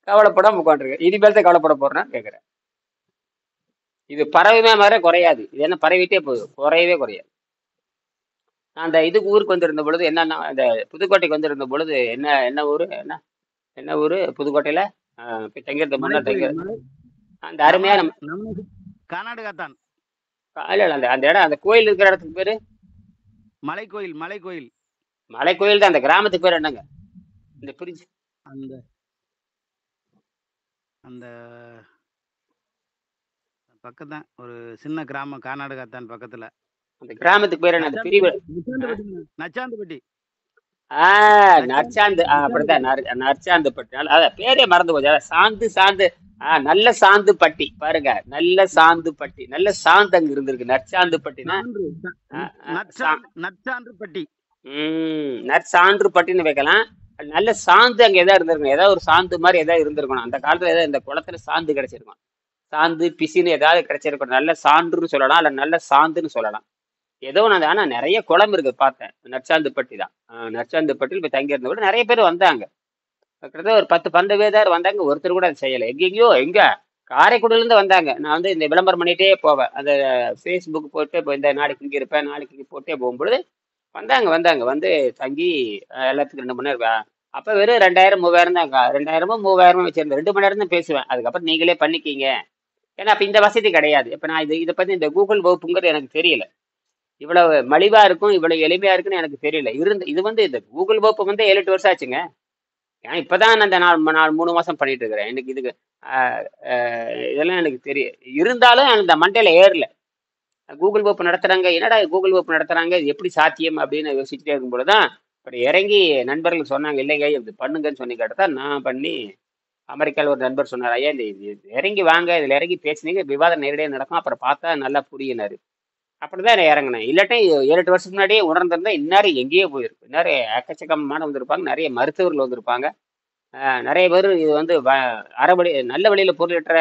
Speaker 1: கவலைப்படாம உட்காந்துருக்கேன். இனிமேல் தான் கவலைப்பட போறேன்னு கேட்கிறேன். இது பறவைமே மாதிரி குறையாது. இது என்ன பரவிட்டே போகுது, குறையாது. நான் அந்த இதுக்கு ஊருக்கு வந்திருந்த பொழுது என்னன்னா, அந்த புதுக்கோட்டைக்கு வந்திருந்த பொழுது என்ன ஊரு புதுக்கோட்டையில தங்கிறது முன்னாடி அந்த அருமையா
Speaker 3: நம்ம கர்நாடகா தான்.
Speaker 1: இல்ல அந்த இடம், அந்த கோயில் இருக்கிற இடத்துக்கு பேரு
Speaker 3: மலைக்கோயில்.
Speaker 1: மலைக்கோயில் தான். அந்த கிராமத்துக்கு பேர் என்னங்க? இந்த பிரிஞ்சு
Speaker 3: அந்த அந்த பக்கம் தான் ஒரு சின்ன கிராமம், கர்நாடகா தான் பக்கத்துல.
Speaker 1: அந்த கிராமத்துக்கு பேர் என்ன? அந்த பிரிவு
Speaker 3: நச்சாந்துப்பட்டி.
Speaker 1: நற்சாந்து. அப்படித்தான், நற்சாந்துப்பட்டி. அதான் பேரே மறந்து போச்சு. சாந்து நல்ல சாந்து பட்டி பாருங்க. நல்ல சாந்து பட்டி, நல்ல சாந்து அங்க இருந்திருக்கு. நற்சாந்துப்பட்டினா
Speaker 3: நச்சாந்துப்பட்டி.
Speaker 1: நற்சான்று பட்டின்னு வைக்கலாம். நல்ல சாந்து அங்கே எதாவது இருந்திருக்கணும், ஏதாவது ஒரு சாந்து மாதிரி ஏதாவது இருந்திருக்கணும். அந்த காலத்தில் ஏதாவது இந்த குளத்துல சாந்து கிடைச்சிருக்கும், சாந்து பிசின்னு ஏதாவது கிடைச்சிருக்கணும். நல்ல சான்றுன்னு சொல்லலாம், இல்லை நல்ல சாந்துன்னு சொல்லலாம். ஏதோ ஒன்று. ஆனால் நிறைய குளம் இருக்கு பார்த்தேன். நற்சாந்துப்பட்டி தான். நற்சாந்துப்பட்டியில் போய் தங்கியிருந்த கூட நிறைய பேர் வந்தாங்க. கிட்டத்தட்ட ஒரு 10-12 பேர் வந்தாங்க. ஒருத்தர் கூட அதை செய்யலை. எங்கெங்கேயோ எங்க காரைக்குடியிலேருந்து வந்தாங்க. நான் வந்து இந்த விளம்பரம் பண்ணிட்டே போவேன். அந்த ஃபேஸ்புக் போட்டு இப்போ இந்த நாளைக்கு இங்கே இருப்பேன், நாளைக்கு இங்கே போட்டே போகும்பொழுது வந்தாங்க. வந்து தங்கி எல்லாத்துக்கும் 2 மணி நேரம். அப்போ வெறும் 2000-3000 தான். 2000-3000 வச்சிருந்தேன். 2 மணி நேரம் தான் பேசுவேன். அதுக்கப்புறம் நீங்களே பண்ணிக்கிங்க. ஏன்னா அப்போ இந்த வசதி கிடையாது. இப்போ நான் இதை பற்றி இந்த கூகுள் வகுப்புங்கிறது எனக்கு தெரியல. இவ்வளவு மலிவா இருக்கும், இவ்வளவு எளிமையா இருக்குன்னு எனக்கு தெரியல. இது வந்து இந்த கூகுள் வகுப்பு வந்து 7-8 வருஷம் ஆச்சுங்க. ஏன்னா இப்பதான் நான் இந்த 3 மாசம் பண்ணிட்டு இருக்கிறேன். எனக்கு இதுக்கு இதெல்லாம் எனக்கு தெரியும். இருந்தாலும் அந்த மண்டையில ஏறல. கூகுள் வகுப்பு நடத்துறாங்க, என்னடா கூகுள் வகுப்பு நடத்துறாங்க, இது எப்படி சாத்தியம் அப்படின்னு யோசிச்சுட்டே இருக்கும்போதுதான் அப்புறம் இறங்கி நண்பர்கள் சொன்னாங்க, இல்லைங்க இது பண்ணுங்கன்னு சொல்லி கேட்டதான் நான் பண்ணி. அமெரிக்காவில் ஒரு நண்பர் சொன்னார், ஐயா இது இறங்கி வாங்க, இதுல இறங்கி பேசுனீங்க, விவாதம் நேரடியாக நடக்கும், அப்புறம் பார்த்தா நல்லா புரியினாரு. அப்படிதான் நான் இறங்கினேன். இல்லாட்டி 7-8 வருஷத்துக்கு முன்னாடியே உணர்ந்திருந்தா இந்நேரம் எங்கேயோ போயிருக்கு. நிறைய எக்கச்சக்கமான வந்திருப்பாங்க, நிறைய மருத்துவர்கள் வந்திருப்பாங்க, நிறைய பேர் இது வந்து அறவழி நல்ல வழியில பொருளீட்டுற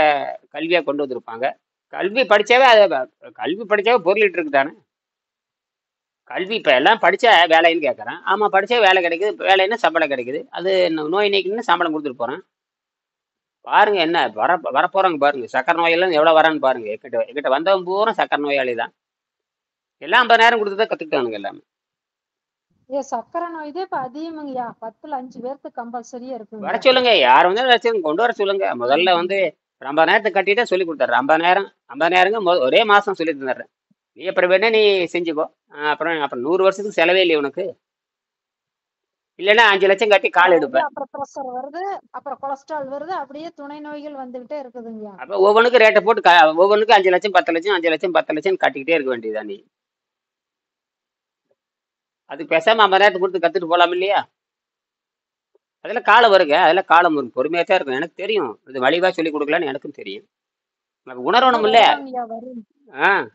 Speaker 1: கல்வியா கொண்டு வந்திருப்பாங்க. கல்வி படிச்சாவே பொருளீட்டுருக்கு தானே. கல்வி இப்ப எல்லாம் படிச்சா வேலைன்னு கேட்கறான். ஆமா, படிச்சா வேலை கிடைக்குது, வேலைன்னா சம்பளம் கிடைக்குது. அது நோய் நீக்கணும்னு சம்பளம் கொடுத்துட்டு போறான். பாருங்க என்ன வரப்போறாங்க பாருங்க. சக்கரை நோயெல்லாம் எவ்வளவு வரான்னு பாருங்க. எங்கிட்ட வந்தவன் பூரா சக்கரை நோயாளி தான். எல்லாம் 50 நேரம் கொடுத்துதான் கத்துக்கிட்டானுங்க எல்லாமே.
Speaker 2: சக்கரை நோய் தான் இப்ப அதிகமாங்கய்யா. 10ல் 5 பேருக்கு கம்பல்சரியா இருக்குங்க.
Speaker 1: வர சொல்லுங்க, யார் வந்தாலும் கொண்டு வர சொல்லுங்க. முதல்ல வந்து 50 நேரத்தை கட்டிட்டே சொல்லி கொடுத்தாரு. 50 நேரங்க ஒரே மாசம் சொல்லி தந்துடுறேன். நீ அப்புறம் வேணா நீ செஞ்சுக்கோ. அப்புறம் 100 வருஷத்துக்கு செலவே இல்லையே உனக்கு. இல்லைன்னா 5 லட்சம் கட்டி கால் எடுப்பேன்.
Speaker 2: அப்புறம் பிரஷர் வருது, அப்புறம் கொலஸ்ட்ரால் வருது, அப்படியே துணை நோய்கள் வந்துகிட்டே இருக்குதுங்க.
Speaker 1: அப்ப ஒவ்வொன்றுக்கு ரேட்டை போட்டு ஒவ்வொன்றுக்கு 5 லட்சம் 10 லட்சம் 5 லட்சம் 10 லட்சம் கட்டிக்கிட்டே இருக்க வேண்டியதுதான் நீ. அதுக்கு பேசாம 50 நேரத்தை கொடுத்து கத்துட்டு போலாம் இல்லையா? அதெல்லாம் காலம் வருங்க, அதெல்லாம் காலம் வரும். பொறுமையா தான் இருக்கும். எனக்கு தெரியும், இது வலிவா சொல்லி கொடுக்கலான்னு எனக்கும் தெரியும். நமக்கு உணரணும் இல்ல. ஆஹ்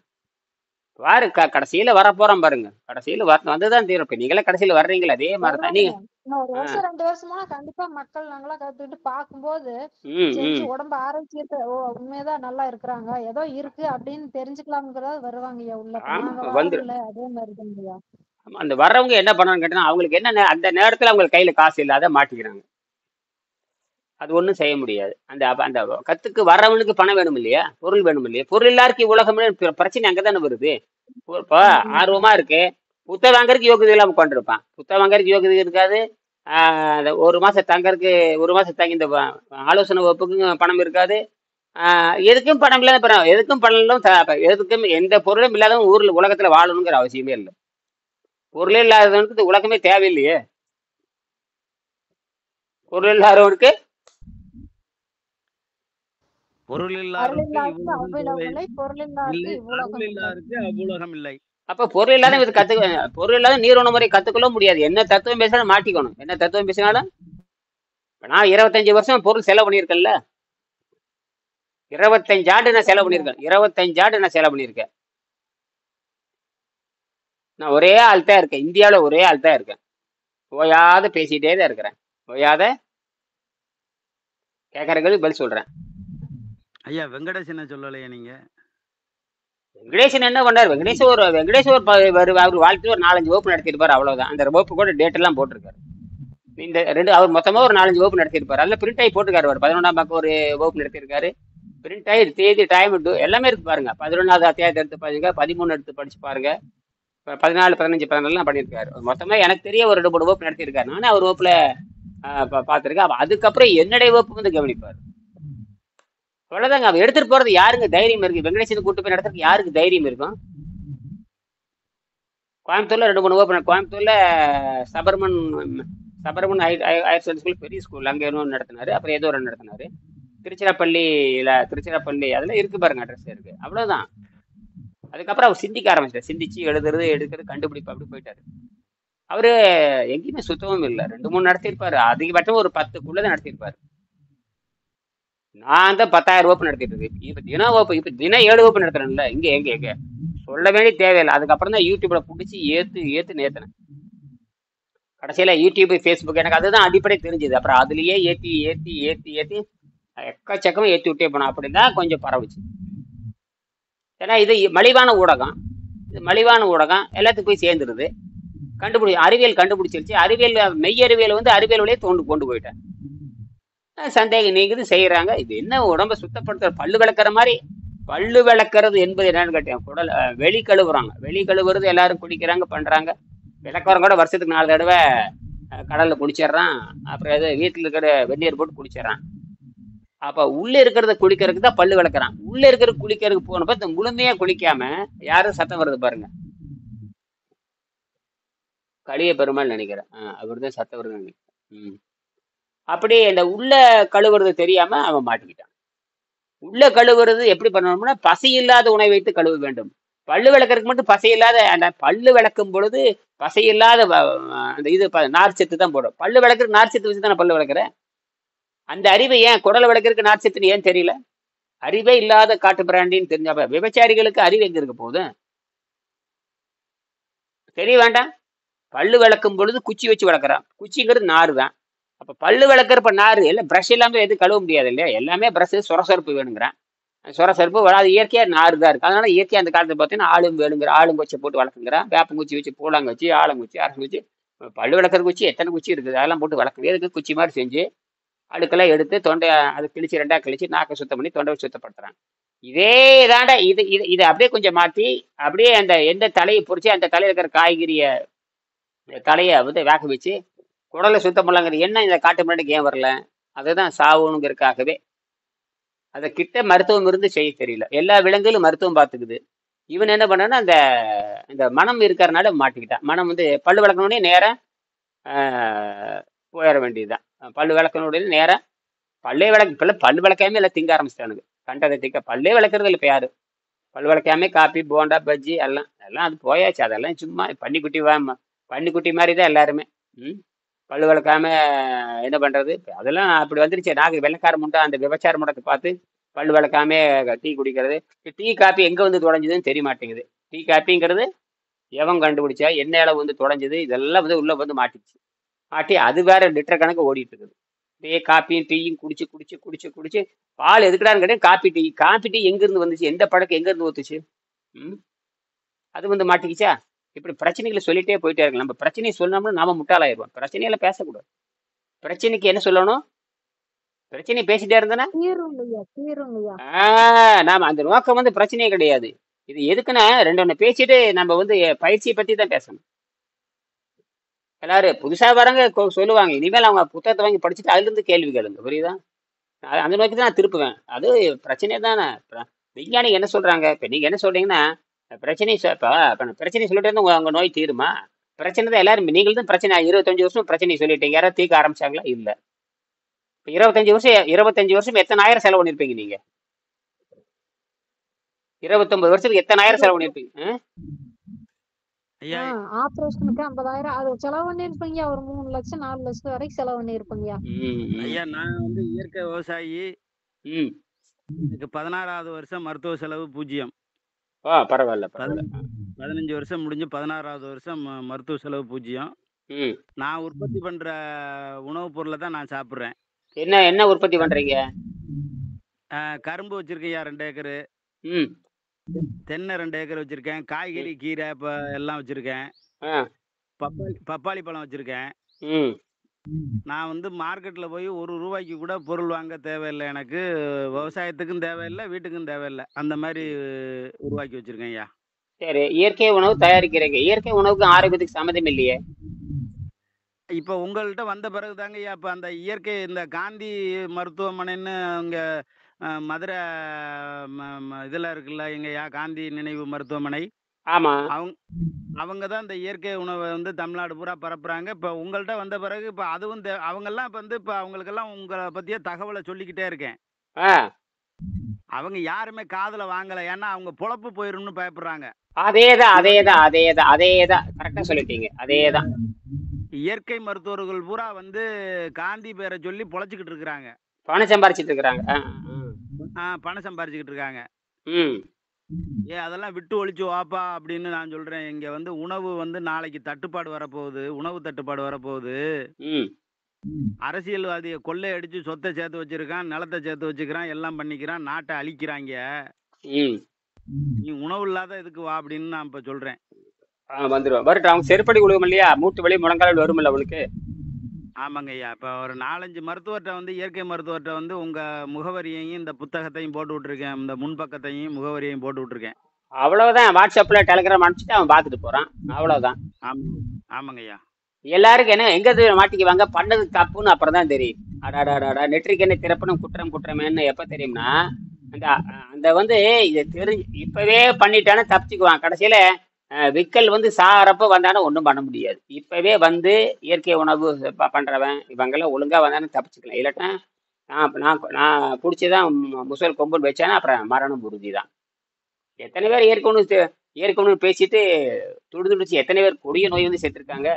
Speaker 1: பாரு, கடைசியில வரப்போறோம் பாருங்க. கடைசியில வந்துதான் தீரும். இப்ப நீங்களே கடைசியில வர்றீங்களா? அதே மாதிரிதான் நீங்க.
Speaker 2: ஒரு வருஷம் 2 வருஷமா கண்டிப்பா மக்கள் நாங்களா கத்துக்கிட்டு பார்க்கும்போது செஞ்சு உடம்பு ஆரோக்கியத்தை உண்மையதான் நல்லா இருக்கிறாங்க, ஏதோ இருக்கு அப்படின்னு தெரிஞ்சுக்கலாம்ங்கிறத வருவாங்கய்யா உள்ள. அதே மாதிரிதாங்கய்யா.
Speaker 1: அந்த வர்றவங்க என்ன பண்ணணும்னு கேட்டா, அவங்களுக்கு என்ன அந்த நேரத்துல அவங்க கையில காசு இல்லாத மாட்டிக்கிறாங்க. அது ஒண்ணும் செய்ய முடியாது. அந்த கத்துக்கு வர்றவனுக்கு பணம் வேணும் இல்லையா, பொருள் வேணும் இல்லையா? பொருள் எல்லாருக்கும் உலகம் பிரச்சனை அங்கதானே வருது. இப்போ ஆர்வமா இருக்கு, புத்தகம் வாங்கறதுக்கு யோகியதை இல்லாம உட்காந்துருப்பான். புத்தகம் வாங்கறதுக்கு யோகியதை இருக்காது. ஒரு மாசம் தங்கறதுக்கு, ஒரு மாசம் தங்கி இந்த ஆலோசனை வகுப்புக்கும் பணம் இருக்காது. எதுக்கும் பணம் இல்லாத, எதுக்கும் பணம் இல்லாம, எதுக்கும் எந்த பொருளும் இல்லாதவங்க ஊர்ல உலகத்துல வாழணுங்கிற அவசியமே இல்லை. பொருளே இல்லாதவனுக்கு இந்த உலகமே தேவையில்லையே. பொருள் இல்லாதவனுக்கு
Speaker 3: பொருள் இல்லாதவனுக்கு அவ்வுலகம் இல்லை.
Speaker 1: அப்ப பொருள் இல்லாத பொருள் இல்லாத நீரோண முறை கத்துக்கொள்ள முடியாது. என்ன தத்துவம் பேசினாலும் மாட்டிக்கணும். என்ன தத்துவம் பேசினாலும். நான் 25 வருஷம் பொருள் செலவு பண்ணியிருக்கேன்ல. 25 ஆண்டு நான் செலவு பண்ணியிருக்கேன். 25 ஆண்டு நான் செலவு பண்ணியிருக்கேன். நான் ஒரே ஆள் தான் இருக்கேன். இந்தியாவில் ஒரே ஆள் தான் இருக்கேன். ஓயாத பேசிட்டே தான் இருக்கிறேன். ஓயாத கேட்கறதுக்கு பதில் சொல்றேன்.
Speaker 3: ஐயா வெங்கடேசன் சொல்லலையா நீங்க?
Speaker 1: வெங்கடேசன் என்ன பண்ணார்? வெங்கடேஷ் ஒரு அவர் வாழ்க்கையில் ஒரு 4-5 வகுப்பு நடத்திருப்பாரு, அவ்வளவுதான். அந்த வகுப்பு கூட டேட் எல்லாம் போட்டிருக்காரு. இந்த 2 அவர் மொத்தமா ஒரு 4-5 வகுப்பு நடத்திருப்பாரு. அதில் பிரிண்ட் ஆகி போட்டிருக்காரு. ஒரு 11ஆம் பக்கம் ஒரு வகுப்பு நடத்திருக்காரு. பிரிண்ட் ஆகி தேதி டைம் எல்லாமே இருக்கு பாருங்க. 11வது அத்தியாயத்தை எடுத்து பாருங்க, 13 எடுத்து படிச்சு பாருங்க, 14, 15, 14 பண்ணியிருக்காரு. மொத்தமா எனக்கு தெரிய ஒரு 2-3 வகுப்பு நடத்திருக்காரு. நானே அவர் வகுப்புல பார்த்துருக்கேன். அதுக்கப்புறம் என்னுடைய வகுப்பு வந்து கவனிப்பாரு. அவ்வளவுதாங்க. அவ எடுத்துட்டு போறது யாருங்க தைரியம் இருக்கு? வெங்கடேசன் கூட்டு போய் நடத்துறதுக்கு யாருக்கு தைரியம் இருக்கும்? கோயம்புத்தூர்ல 2-3 வகுப்பு. கோயம்புத்தூர்ல சபர்மன் ஹையர் செகண்டரி ஸ்கூல், பெரிய ஸ்கூல், அங்க இன்னொன்று நடத்தினாரு. அப்புறம் ஏதோ ஒரு நடத்தினாரு. திருச்சிராப்பள்ளி அதெல்லாம் இருக்கு பாருங்க, அட்ரஸ் இருக்கு. அவ்வளவுதான். அதுக்கப்புறம் அவர் சிந்திக்க ஆரம்பிச்சார். சிந்திச்சு எழுதுறது எடுக்கிறது கண்டுபிடிப்பு அப்படி போயிட்டாரு. அவரு எங்கேயுமே சுத்தமும் இல்லை. 2-3 நடத்திருப்பாரு. அதிகபட்சம் ஒரு 10க்குள்ளதான் நடத்திருப்பாரு. நான் தான் 10,000 வகுப்பு நடத்திட்டு இருக்கு. இப்ப தினம் 7 வகுப்பு நடத்துறேன்ல. எங்க சொல்ல வேண்டிய தேவையில்லை. அதுக்கப்புறம் தான் யூடியூப்ல பிடிச்சி ஏத்து நேத்தினேன். கடைசியில யூடியூப், ஃபேஸ்புக் எனக்கு அதுதான் அடிப்படை தெரிஞ்சுது. அப்புறம் அதுலயே ஏத்தி ஏத்தி ஏத்தி ஏத்தி எக்கச்சக்கமா ஏத்தி விட்டே போனோம். அப்படிதான் கொஞ்சம் பரவுச்சு. ஏன்னா இது மலிவான ஊடகம். இது மலிவான ஊடகம் எல்லாத்துக்கும் போய் சேர்ந்துருது. அறிவியல் கண்டுபிடிச்சிருச்சு. அறிவியல் மெய்யறிவியல் வந்து அறிவியல் வழியே கொண்டு போயிட்டேன். சந்தேகம் நீங்குது, செய்யறாங்க. இது என்ன உடம்ப சுத்தப்படுத்துற, பல்லு விளக்குற மாதிரி. பல்லு விளக்குறது என்பது என்னன்னு கேட்டேன். குடல் வெளி கழுவுறாங்க. வெளி கழுவுறது எல்லாரும் குடிக்கிறாங்க, பண்றாங்க. விளக்குறவங்க கூட வருஷத்துக்கு 4 தடவை கடல்ல குடிச்சிடுறான். அப்புறம் எது வீட்டுல இருக்கிற வெந்நீர் போட்டு குடிச்சிடறான். அப்ப உள்ள இருக்கிறத குளிக்கிறதுக்கு தான் பல்லு விளக்குறான். உள்ள இருக்கிற குளிக்கிறதுக்கு போனப்ப இந்த முழுமையா குளிக்காம யாரும் சத்தம் வருது பாருங்க. களிய பெருமாள் நினைக்கிறேன். அவருதான் சத்தம் வருது நினைக்கிறேன். அப்படியே இந்த உள்ள கழுவுறது தெரியாம அவன் மாட்டிக்கிட்டான். உள்ள கழுவுறது எப்படி பண்ணணும்னா, பசி இல்லாத உணவை வைத்து கழுவ வேண்டும். பல்லு விளக்கறதுக்கு மட்டும் பசி இல்லாத, அந்த பல்லு விளக்கும் பொழுது பசி இல்லாத அந்த இது நார் சத்து தான் போடும். பல்லு விளக்குறதுக்கு நார் சத்து வச்சு தான் நான் பல்லு விளக்குறேன். அந்த அறிவை ஏன் குடலை விளக்குறதுக்கு நார் சத்துன்னு ஏன் தெரியல? அறிவே இல்லாத காட்டு பிராண்டின்னு தெரிஞ்சப்ப விபச்சாரிகளுக்கு அறிவு எங்க இருக்க போகுது? தெரிய வேண்டாம். பல்லு விளக்கும் பொழுது குச்சி வச்சு விளக்குறான். குச்சிங்கிறது நாறு தான். அப்ப பல்லு விளக்குறப்ப நாறு எல்லாம் பிரஷ் இல்லாம எதுவும் கழுவ முடியாது இல்லையா? எல்லாமே பிரஷ், சொரசொரப்பு வேணுங்கிறான். சொரசொரப்பு வராது. இயற்கையா நாறு தான் இருக்கு. அதனால இயற்கையா அந்த காலத்துல பார்த்தீங்கன்னா ஆளும் வேணுங்கிற ஆளுங்குச்சியை போட்டு வளர்க்குங்கிறான். வேப்பங்குச்சி வச்சு, பூலாங்குச்சி, ஆலங்குச்சி, அரங்குச்சி, பல்லு விளக்குற குச்சி எத்தனை குச்சி இருக்குது, அதெல்லாம் போட்டு வளர்க்குறது. எதுக்கு? குச்சி மாதிரி செஞ்சு அழுக்கெல்லாம் எடுத்து தொண்டை அது கிழிச்சு 2ஆ கிழிச்சு நாக்கை சுத்தம் பண்ணி தொண்டை சுத்தப்படுத்துறாங்க. இதே தாண்டா இது இது இதை அப்படியே கொஞ்சம் மாற்றி, அப்படியே அந்த எந்த தலையை பொறிச்சு அந்த தலையில் இருக்கிற காய்கறிய தலையை வந்து வேக வச்சு குடலை சுத்தம் பண்ணலாங்கிறது. என்ன இந்த காட்டு முன்னாடி ஏன் வரல? அதுதான் சாவுங்கிறதுக்காகவே. அதை கிட்ட மருத்துவம் இருந்து செய்ய தெரியல. எல்லா விலங்குகளும் மருத்துவம் பார்த்துக்குது. இவன் என்ன பண்ணான்னா, அந்த இந்த மனம் இருக்கிறனால மாட்டிக்கிட்டான். மனம் வந்து பல்லு விளக்கணுடனே நேரம் போயிட வேண்டியதுதான். பல்லு விளக்கணுடைய நேரம் பல்லே விளக்கு. இப்பெல்லாம் பல்லு விளக்காமே எல்லாம் திங்க ஆரம்பிச்சிட்டானுங்க. கண்டதை திங்க. பல்லே விளக்குறது இல்லை இப்போ யாரு. பல்லு விளக்காமே காப்பி, போண்டா, பஜ்ஜி எல்லாம் எல்லாம் அது போயாச்சு. அதெல்லாம் சும்மா பன்னிக்குட்டி மாதிரி தான் எல்லாருமே. பல்லு விளக்காம என்ன பண்றது? அதெல்லாம் அப்படி வந்துருச்சு. நாங்கள் வெள்ளக்கார முண்டை அந்த விபச்சார முண்டத்தை பார்த்து பல்லு விளக்காம டீ குடிக்கிறது. டீ காப்பி எங்க வந்து தொடங்குதுன்னு தெரிய மாட்டேங்குது. டீ காப்பிங்கிறது எவன் கண்டுபிடிச்சா, என்ன இளவு வந்து தொடங்குது, இதெல்லாம் வந்து உள்ள வந்து மாட்டிச்சு. மாட்டி அது வேற லிட்டர் கணக்கு ஓடிட்டு இருக்குது. அப்படியே காப்பியும் டீயும் குடிச்சு குடிச்சு குடிச்சு குடிச்சு பால் எதுக்குடான்னு கேட்டேன். காப்பி டீ எங்க இருந்து வந்துச்சு? எந்த பழக்கம் எங்க இருந்து ஊத்துச்சு? அது வந்து மாட்டிக்கிச்சா? இப்படி பிரச்சனைகளை சொல்லிட்டே போயிட்டே இருக்கு. நம்ம பிரச்சனையை சொன்னோம்னா நாம முட்டாளாயிருவோம். பிரச்சனையில பேசக்கூடாது. பிரச்சனைக்கு என்ன சொல்லணும்? பிரச்சனையை பேசிட்டே இருந்தனா நாம அந்த நோக்கம் வந்து பிரச்சனையே கிடையாது. இது எதுக்குன்னா 2 பேசிட்டு நம்ம வந்து பயிற்சியை பத்தி தான் பேசணும். எல்லாரும் புதுசா வரங்க சொல்லுவாங்க. இனிமேல் அவங்க புத்தகத்தை வாங்கி படிச்சுட்டு அதுல இருந்து கேள்வி கேளுங்க. புரியுதா? அந்த நோக்கி தான் நான் திருப்புவேன். அது பிரச்சனை தானே. விஞ்ஞானி என்ன சொல்றாங்க? இப்ப நீங்க என்ன சொல்றீங்கன்னா, பிரச்சனை பிரச்சனை சொல்லிட்டு இருந்தா உங்க நோய் தீருமா? பிரச்சனை தான் எல்லாரும். நீங்கள் தான் பிரச்சனை 25 வருஷம் பிரச்சனை சொல்லிட்டீங்க. யாராவது தீர்க்க ஆரம்பிச்சாங்களா? இல்ல. 25 வருஷம் எத்தனை ஆயிரம் செலவு பண்ணிருப்பீங்க நீங்க? 29 வருஷத்துக்கு எத்தனை ஆயிரம் செலவு பண்ணிருப்பீங்க?
Speaker 2: ஆபரேஷனுக்கு 50,000 அது செலவு பண்ணிருப்பீங்க. ஒரு 3 லட்சம் 4 லட்சம் வரைக்கும் செலவு பண்ணிருப்பீங்க.
Speaker 3: ஐயா, நான் வந்து இயற்கை விவசாயி. எனக்கு 16வது வருஷம் மருத்துவ செலவு 0.
Speaker 1: பரவாயில்ல.
Speaker 3: 15 வருஷம் முடிஞ்சு 16வது வருஷம் மருத்துவ செலவு 0. நான் உற்பத்தி பண்ற உணவுப் பொருளை தான் நான் சாப்பிடுறேன்.
Speaker 1: என்ன உற்பத்தி பண்றீங்க?
Speaker 3: கரும்பு வச்சிருக்கேன் 2 ஏக்கரு. தென்னை 2 ஏக்கர் வச்சிருக்கேன். காய்கறி, கீரை எல்லாம் வச்சிருக்கேன். பப்பாளி பழம் வச்சிருக்கேன். நான் வந்து மார்க்கெட்ல போய் 1 ரூபாய்க்கு கூட பொருள் வாங்க தேவையில்லை. எனக்கு விவசாயத்துக்கும் தேவையில்லை, வீட்டுக்கும் தேவையில்லை. அந்த மாதிரி உருவாக்கி வச்சிருக்கேன் ஐயா.
Speaker 1: சரி, இயற்கை உணவு தயாரிக்கிறீங்க. இயற்கை உணவுக்கு ஆரோக்கியத்துக்கு சம்மந்தம் இல்லையே.
Speaker 3: இப்ப உங்கள்கிட்ட வந்த பிறகு தாங்க ஐயா இப்ப அந்த இயற்கை இந்த காந்தி மருத்துவமனைன்னு அங்க மதுரை இதுல இருக்குல்ல எங்கய்யா, காந்தி நினைவு மருத்துவமனை.
Speaker 1: ஆமா.
Speaker 3: அவங்க தான் இந்த இயற்கை உணவை வந்து தமிழ்நாடு பூரா பரப்புறாங்க. இப்ப உங்கள்கிட்ட வந்த பிறகு இப்ப அதுவும் அவங்கெல்லாம் இப்ப வந்து இப்ப அவங்களுக்கெல்லாம் உங்களை பத்திய தகவலை சொல்லிக்கிட்டே இருக்கேன். அவங்க யாருமே காதுல வாங்கல. ஏன்னா அவங்க பொழப்பு போயிரும்னு பயப்படுறாங்க.
Speaker 1: அதேதான் கரெக்டா சொல்லிட்டீங்க. அதேதான்.
Speaker 3: இயற்கை மருத்துவர்கள் பூரா வந்து காந்தி பேரை சொல்லி பொழைச்சுக்கிட்டு இருக்கிறாங்க.
Speaker 1: பணம் சம்பாரிச்சிட்டு இருக்காங்க.
Speaker 3: பணம் சம்பாரிச்சுக்கிட்டு இருக்காங்க. அதெல்லாம் விட்டு ஒழிச்சு வாப்பா அப்படின்னு நான் சொல்றேன். இங்க வந்து உணவு வந்து நாளைக்கு தட்டுப்பாடு வரப்போகுது, உணவு தட்டுப்பாடு வரப்போகுது. அரசியல்வாதிய கொள்ளை அடிச்சு சொத்தை சேர்த்து வச்சிருக்கான், நிலத்தை சேர்த்து வச்சுக்கிறான், எல்லாம் பண்ணிக்கிறான், நாட்டை அழிக்கிறாங்க. நீ உணவு இல்லாத இதுக்கு வா அப்படின்னு நான் இப்ப சொல்றேன்.
Speaker 1: வந்துருவேன் வரட்டும். அவங்க செருப்படி உழுகும் இல்லையா, மூட்டு வலி முழங்கால் வரும்ல அவளுக்கு.
Speaker 3: ஆமாங்க ஐயா. இப்ப ஒரு 4-5 மருத்துவர்கிட்ட வந்து இயற்கை மருத்துவர்கிட்ட வந்து உங்க முகவரியையும் இந்த புத்தகத்தையும் போட்டு விட்டுருக்கேன், இந்த முன்பக்கத்தையும் முகவரியையும் போட்டு விட்டுருக்கேன்.
Speaker 1: அவ்வளவுதான். வாட்ஸ்அப்ல டெலிகிராம் அனுப்பிச்சுட்டு அவன் பார்த்துட்டு போறான், அவ்வளவுதான்.
Speaker 3: ஆமாங்க ஐயா.
Speaker 1: எல்லாருக்கும் என்ன எங்க மாட்டிக்குவாங்க, பண்ணது தப்புன்னு அப்புறம் தான் தெரியும். அடாடாடா நெற்றிக்கு என்ன திறப்பணும் குற்றம் குற்றமேன்னு எப்ப தெரியும்னா, அந்த அந்த வந்து இதை தெரிஞ்சு இப்பவே பண்ணிட்டானே தப்பிச்சுக்குவான். கடைசியில விக்கல் வந்து சாகிறப்ப வந்தானே ஒன்றும் பண்ண முடியாது. இப்பவே வந்து இயற்கை உணவு பண்றவன் இவங்கெல்லாம் ஒழுங்கா வந்தானே தப்பிச்சுக்கலாம். இல்லாட்டா நான் பிடிச்சிதான் முசல் கொம்புன்னு வச்சானே அப்புறம் மரணம் உறுதி தான். எத்தனை பேர் இயற்கை உணவு பேசிட்டு துடிச்சு எத்தனை பேர் கொடிய நோய் வந்து செத்துருக்காங்க.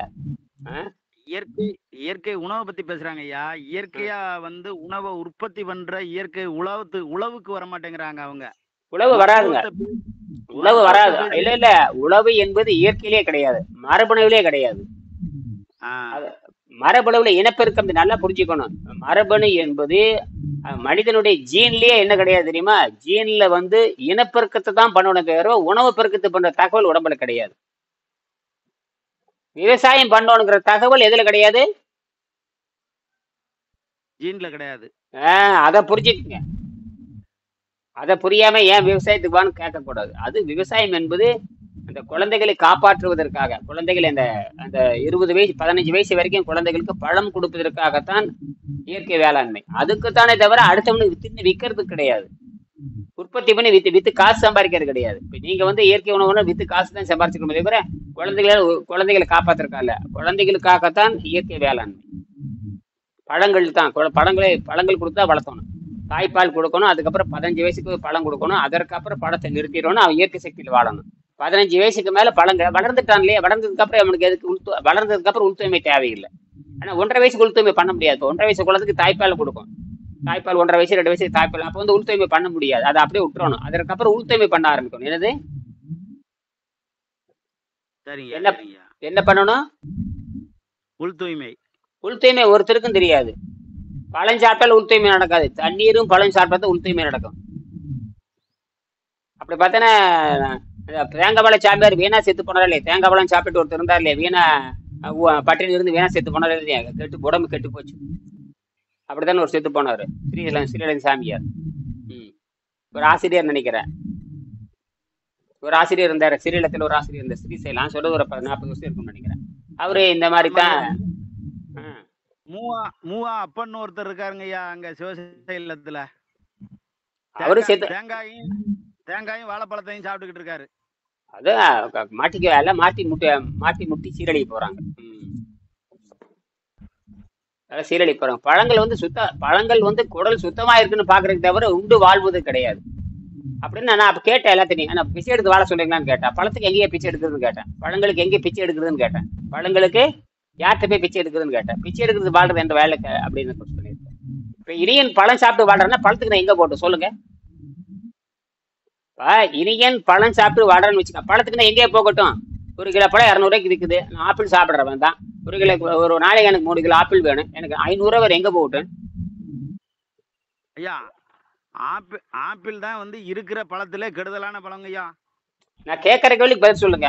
Speaker 3: இயற்கை உணவை பத்தி பேசுறாங்க ஐயா. இயற்கையா வந்து உணவை உற்பத்தி பண்ற இயற்கை உழவுக்கு வர மாட்டேங்கிறாங்க அவங்க.
Speaker 1: உழவு வராதுங்க, உழவு வராது. இல்ல உழவு என்பது இயற்கையிலே கிடையாது, மரபணுவிலே கிடையாது. மரபணுவுல இனப்பெருக்கம் நல்லா புரிஞ்சுக்கணும். மரபணு என்பது மனிதனுடைய ஜீன்லயே என்ன கிடையாது தெரியுமா, ஜீன்ல வந்து இனப்பெருக்கத்தை தான் பண்ணணும், தவிர உணவு பெருக்கத்தை பண்ற தகவல் உடம்புல கிடையாது. விவசாயம் பண்ணணுங்கிற தகவல் எதுல கிடையாது,
Speaker 3: ஜீன்ல கிடையாது.
Speaker 1: அதை புரிஞ்சுக்குங்க. அதை புரியாம ஏன் விவசாயத்துக்கு வான்னு கேட்கக்கூடாது. அது விவசாயம் என்பது அந்த குழந்தைகளை காப்பாற்றுவதற்காக, குழந்தைகள் அந்த 20 வயசு 15 வயசு வரைக்கும் குழந்தைகளுக்கு பழம் கொடுப்பதற்காகத்தான் இயற்கை வேளாண்மை. அதுக்குத்தானே தவிர அடுத்தவனுக்கு வித்து விற்கிறது கிடையாது. உற்பத்தி பண்ணி வித்து காசு சம்பாதிக்கிறது கிடையாது. இப்ப நீங்க வந்து இயற்கை உணவுன்னு வித்து காசு தான் சம்பாதிச்சிருக்கோம், தவிர குழந்தைகளை காப்பாத்திருக்கால. குழந்தைகளுக்காகத்தான் இயற்கை வேளாண்மை. பழங்கள் தான், பழங்கள் கொடுத்தா வளர்த்தணும், தாய்ப்பால் கொடுக்கணும், அதுக்கப்புறம் 15 வயசுக்கு பழம் கொடுக்கணும், அதற்கப்புறம் பழத்தை நிறுத்திடணும், அவன் இயற்கை சக்தியில் வாழணும். 15 வயசுக்கு மேல பழங்கள் வளர்ந்துட்டான் இல்லையா, வளர்ந்ததுக்கு அப்புறம் அவனுக்கு எதுக்கு வளர்ந்ததுக்கு அப்புறம் உள்தூய்மை தேவையில்லை. ஆனா 1.5 வயசுக்கு உள்தூய்மை பண்ண முடியாது. 1.5 வயசு குழந்தைக்கு தாய்ப்பால் கொடுக்கும், தாய்ப்பால் 1.5 வயசு 2 வயசு தாய்ப்பால், அப்போ வந்து உள்தூய்மை பண்ண முடியாது, அதை அப்படியே விட்டுறணும். அதற்கப்புறம் உள்தூய்மை பண்ண ஆரம்பிக்கணும். என்னது என்ன பண்ணணும், உள்தூய்மை ஒருத்தருக்கும் தெரியாது. பழம் சாப்பிட்டாலும் உள்தூய்மை நடக்காது, தண்ணீரும் பழம் சாப்பிட்டா உள்தூய்மை நடக்கும். அப்படி பார்த்தோன்னா தேங்காய் பழம் சாப்பிட்டாரு வீணா செத்து போனாரா இல்லையா, தேங்காய் பழம் சாப்பிட்டு ஒருத்தர் இருந்தார் இல்லையா, வீணா பட்டினி இருந்து வீணா செத்து போனாரா இல்லையா, உடம்பு கெட்டு போச்சு. அப்படித்தானே ஒரு செத்து போனாரு ஸ்ரீலன் சாமியார். ஒரு ஆசிரியர் நினைக்கிறேன், ஒரு ஆசிரியர் இருந்தாரு ஸ்ரீலத்தில், ஒரு ஆசிரியர் இருந்தார் ஸ்ரீசைலாம் சொல்றது ஒரு 40 வருஷம் இருக்கும்னு நினைக்கிறேன். அவரு இந்த மாதிரி தான்.
Speaker 3: மூவா அப்பன்னு ஒருத்தர் இருக்காருங்க ஐயா அங்க சிவசைலத்துல.
Speaker 1: அவரு
Speaker 3: தேங்காயும் வாழைப்பழத்தையும் சாப்பிட்டுக்கிட்டு இருக்காரு.
Speaker 1: அதான் மாட்டிக்க எல்லாம் மாட்டி முட்டி சீரழி போறாங்க. சீரழி போறாங்க. பழங்கள் வந்து குடல் சுத்தமா இருக்குன்னு பாக்குறதுக்கு தவிர உண்டு வாழ்வது கிடையாது அப்படின்னு நான் அப்ப கேட்டேன் எல்லாத்தையும். நான் பிச்சை எடுத்து வாழ சொல்றீங்களான்னு கேட்டேன். பழத்துக்கு எங்கேயே பிச்சை எடுக்கிறதுன்னு கேட்டேன். பழங்களுக்கு எங்கே பிச்சை எடுக்கிறதுன்னு கேட்டேன். பழங்களுக்கு யார்கிட்ட போய் பிச்சை எடுக்கிறதுன்னு கேட்டேன். பிச்சை எடுக்கிறது வாழ்றது என்ற வேலைக்கு அப்படின்னு சொல்லியிருக்கேன். இப்ப இனியன் பழம் சாப்பிட்டு வாழ்றேன்னா பழத்துக்கு நான் எங்க போட்டு சொல்லுங்க. இனியன் பழம் சாப்பிட்டு வாடுறேன்னு வச்சுக்கேன், பழத்துக்கு நான் எங்கேயே போகட்டும். 1 கிலோ பழம் 200 ரூபாய்க்கு விற்குது, நான் ஆப்பிள் சாப்பிட்றவன் தான். ஒரு நாளைக்கு எனக்கு 3 கிலோ ஆப்பிள் வேணும், எனக்கு 500 ரூபா வேறு எங்க போகட்டும்
Speaker 3: ஐயா? ஆப்பிள் தான் வந்து இருக்கிற பழத்திலே கெடுதலான பழங்க ஐயா.
Speaker 1: நான் கேட்கற கேள்விக்கு பதில் சொல்லுங்க.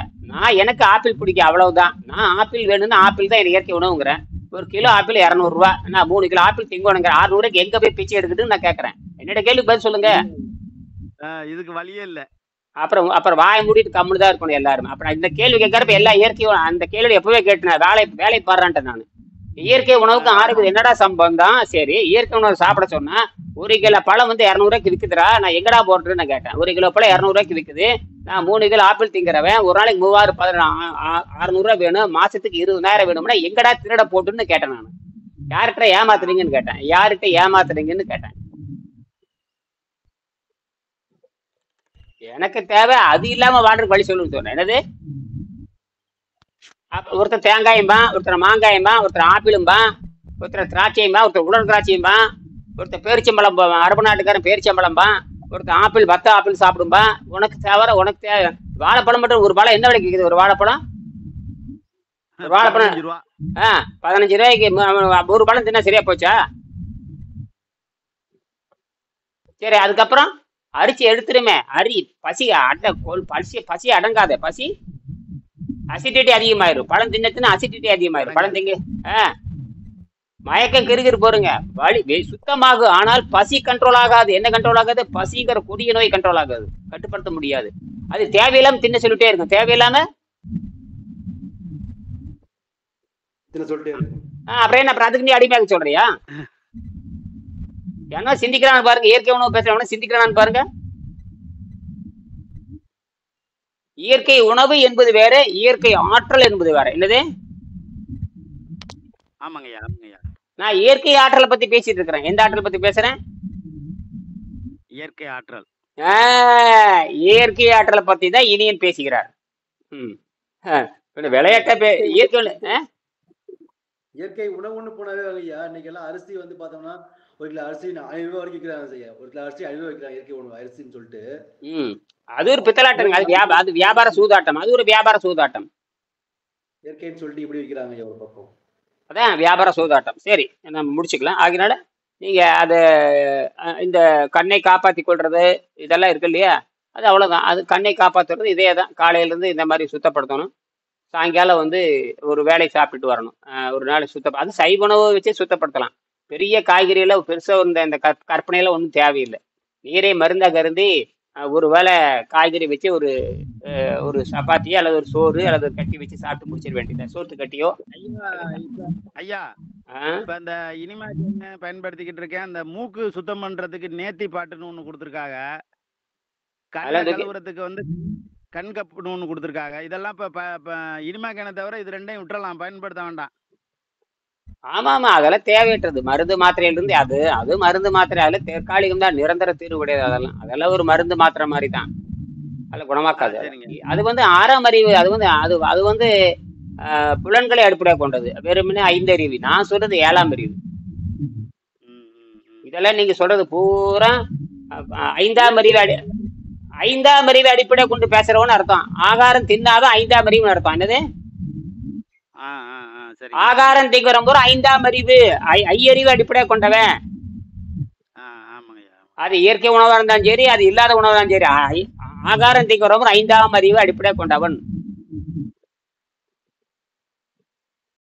Speaker 1: எனக்கு ஆப்பிள் பிடிக்கும், அவ்வளவுதான். நான் ஆப்பிள் வேணும்னா ஆப்பிள் தான் எனக்கு இயற்கை உணவுங்கிறேன். 1 கிலோ ஆப்பிள் 200 ரூபா, நான் 3 கிலோ ஆப்பிள் திங்கணுங்கிற 600 ரூபாய்க்கு எங்க போய் பிச்சை எடுக்குதுன்னு நான் கேட்கறேன். என்னோட கேள்விக்கு பதில் சொல்லுங்க.
Speaker 3: இதுக்கு வழியே இல்ல.
Speaker 1: அப்புறம் வாயை மூடிட்டு கம்முன்னு தான் இருக்கணும் எல்லாருமே. அப்புறம் இந்த கேள்வி கேட்கறப்ப எல்லா இயற்கையும் அந்த கேள்வி எப்பவே கேட்டேன், வேலை பாடுறான்ட்டு நான். இயற்கை உணவுக்கும் ஆரோக்கியம் என்னடா சம்பந்தம்? சரி, இயற்கை உணவு சாப்பிட சொன்னா 1 கிலோ பழம் வந்து 200 ரூபாய்க்கு விற்குதுடா, நான் எங்கடா போட்டுன்னு நான் கேட்டேன். 1 கிலோ பழம் 200 ரூபாய்க்கு விற்குது, நான் 3 கிலோ ஆப்பிள் திங்கிறவன், ஒரு நாளைக்கு 600 ரூபா வேணும், மாசத்துக்கு 20,000 வேணும்னா எங்கடா திருட போட்டுன்னு கேட்டேன். நான் யார்கிட்ட ஏமாத்துறீங்கன்னு கேட்டேன். எனக்கு தேவை அது இல்லாம வாடுறதுக்கு வழி சொல்லுன்னு சொன்னேன். என்னது, ஒருத்தர் தேங்காயும்பா, ஒருத்தர் மாங்காயும்பா, ஒருத்தர் ஆப்பிளும்பா, ஒருத்தர் திராட்சையும்பா, ஒருத்தர் உலர் திராட்சையும்பா, ஒருத்தர் பேரிச்சம்பழம், அரபு நாட்டுக்காரன் பேரிச்சம்பழம்பா, ஒருத்தன் ஆப்பிள் 10 ஆப்பிள் சாப்பிடும்பா. உனக்கு தவிர உனக்கு தேவை வாழைப்பழம் மட்டும் ஒரு பழம் என்ன விலைக்கு விக்குது? ஒரு வாழைப்பழம் ஒரு வாழைப்பழம்
Speaker 3: 15 ரூபா.
Speaker 1: 15 ரூபாய்க்கு ஒரு பழம் தின்னா சரியா போச்சா? சரி, அதுக்கப்புறம் அரிசி எடுத்துருமே. பசி பசி அடங்காத பசி அசிடிட்டி அதிகமாயிரும். பழம் தின்னத்துன்னு அசிடிட்டி அதிகமாயிரும். பழம் திங்க மயக்கம் கிருகிரு போருங்க. வலி சுத்தமாகும். ஆனால் பசி கண்ட்ரோல் ஆகாது. என்ன கண்ட்ரோல் ஆகாது? பசிங்கிற கொடிய நோய் கண்ட்ரோல் ஆகாது, கட்டுப்படுத்த முடியாது. அது தேவையில்லாம தின்ன சொல்லிட்டே இருக்கும். தேவையில்லாம அப்புறம் என்ன? அப்புறம் அதுக்கு நீ அடிமையாக சொல்றியா? ஏன்னா சிந்திக்கிறான்னு பாருங்க. இயற்கை உணவு பேசுறவன சிந்திக்கிறான்னு பாருங்க. இயற்கை உணவு என்பது வேற, இயற்கை ஆற்றல் என்பது வேற. என்னது?
Speaker 3: ஆமாங்கய்யா, ஆமாங்கய்யா.
Speaker 1: நான் இயற்கை ஆற்றலை பத்தி பேசிட்டு இருக்கிறேன். எந்த ஆற்றல் பத்தி பேசுறேன்?
Speaker 3: இயற்கை ஆற்றல்.
Speaker 1: இயற்கை ஆற்றலை பத்தி தான் இனியன் பேசுகிறார். விளையாட்ட
Speaker 4: இயற்கை உணவுன்னு போனாவே ஐயா, இன்னைக்கு எல்லாம் அரிசி வந்து பார்த்தோம்னா 1 கிலோ அரிசி 500 ரூபா வரைக்கும் விற்கிறாங்க ஐயா. 1 கிலோ அரிசி 500 விற்கிறாங்க, இயற்கை உணவு அரிசின்னு சொல்லிட்டு.
Speaker 1: அது ஒரு பித்தலாட்டங்க. அது வியாபார சூதாட்டம். அது ஒரு வியாபார சூதாட்டம்.
Speaker 4: இயற்கைன்னு சொல்லிட்டு இப்படி விற்கிறாங்க ஐயா ஒரு பக்கம்.
Speaker 1: அதான் வியாபார சூதாட்டம். சரி, நம்ம முடிச்சுக்கலாம். ஆகினால நீங்க அது இந்த கண்ணை காப்பாற்றி கொள்றது இதெல்லாம் இருக்கு இல்லையா, அது அவ்வளோதான். அது கண்ணை காப்பாற்றுறது இதே தான். காலையிலேருந்து இந்த மாதிரி சுத்தப்படுத்தணும். சாயங்காலம் வந்து ஒரு வேலை சாப்பிட்டுட்டு வரணும். ஒரு நாள் அது சைவ உணவு வச்சு சுத்தப்படுத்தலாம். பெரிய காய்கறியெல்லாம் பெருசாக இந்த கற்பனையெல்லாம் ஒன்றும் தேவையில்லை. நீரே மருந்தாக கருந்தி ஒரு வேளை காய்கறி வச்சு ஒரு சப்பாத்தியோ அல்லது ஒரு சோறு அல்லது ஒரு கட்டி வச்சு சாப்பிட்டு முடிச்சிட வேண்டியது. சோத்து கட்டியோ.
Speaker 3: ஐயா, இப்ப இந்த இனிமேஜன் பயன்படுத்திக்கிட்டு இருக்கேன். அந்த மூக்கு சுத்தம் பண்றதுக்கு நேத்தி பாட்டுன்னு ஒண்ணு கொடுத்துருக்காங்க. கழுவுறதுக்கு வந்து கண் கப்புன்னு ஒண்ணு கொடுத்துருக்காங்க. இதெல்லாம் இப்ப இனிமேக்கனை தவிர இது ரெண்டையும் விட்டுறலாம், பயன்படுத்த வேண்டாம்.
Speaker 1: ஆமா ஆமா, அதெல்லாம் தேவையற்றது. மருந்து மாத்திரையிலிருந்து அது மருந்து மாத்திரை. அதுல தற்காலிகம் தான், நிரந்தர தீர்வு கிடையாது. அதெல்லாம் ஒரு மருந்து மாத்திரை மாதிரி தான். அதில் குணமாக்காது. அது வந்து 6ஆம் அறிவு. அது வந்து புலன்களை அடிப்படையாக கொண்டது. வெறுமனே 5 அறிவு. நான் சொல்றது 7ஆம் அறிவு. இதெல்லாம் நீங்க சொல்றது பூரா 5ஆம் அறிவு அடிப்படையாக கொண்டு பேசுறவன்னு அர்த்தம். ஆகாரம் தின்னாதான் 5ஆம் அறிவுன்னு அர்த்தம். என்னது? ஆகாரம் திங்க வரும்போது 5ஆம் அறிவு, ஐயறிவு அடிப்படையாக கொண்டவன். அது இயற்கை உணவா இருந்தாலும் சரி, அது இல்லாத உணவா இருந்தாலும் சரி, ஆகாரம் திங்க வரும்போது 5ஆம் அறிவு அடிப்படையாக கொண்டவன்.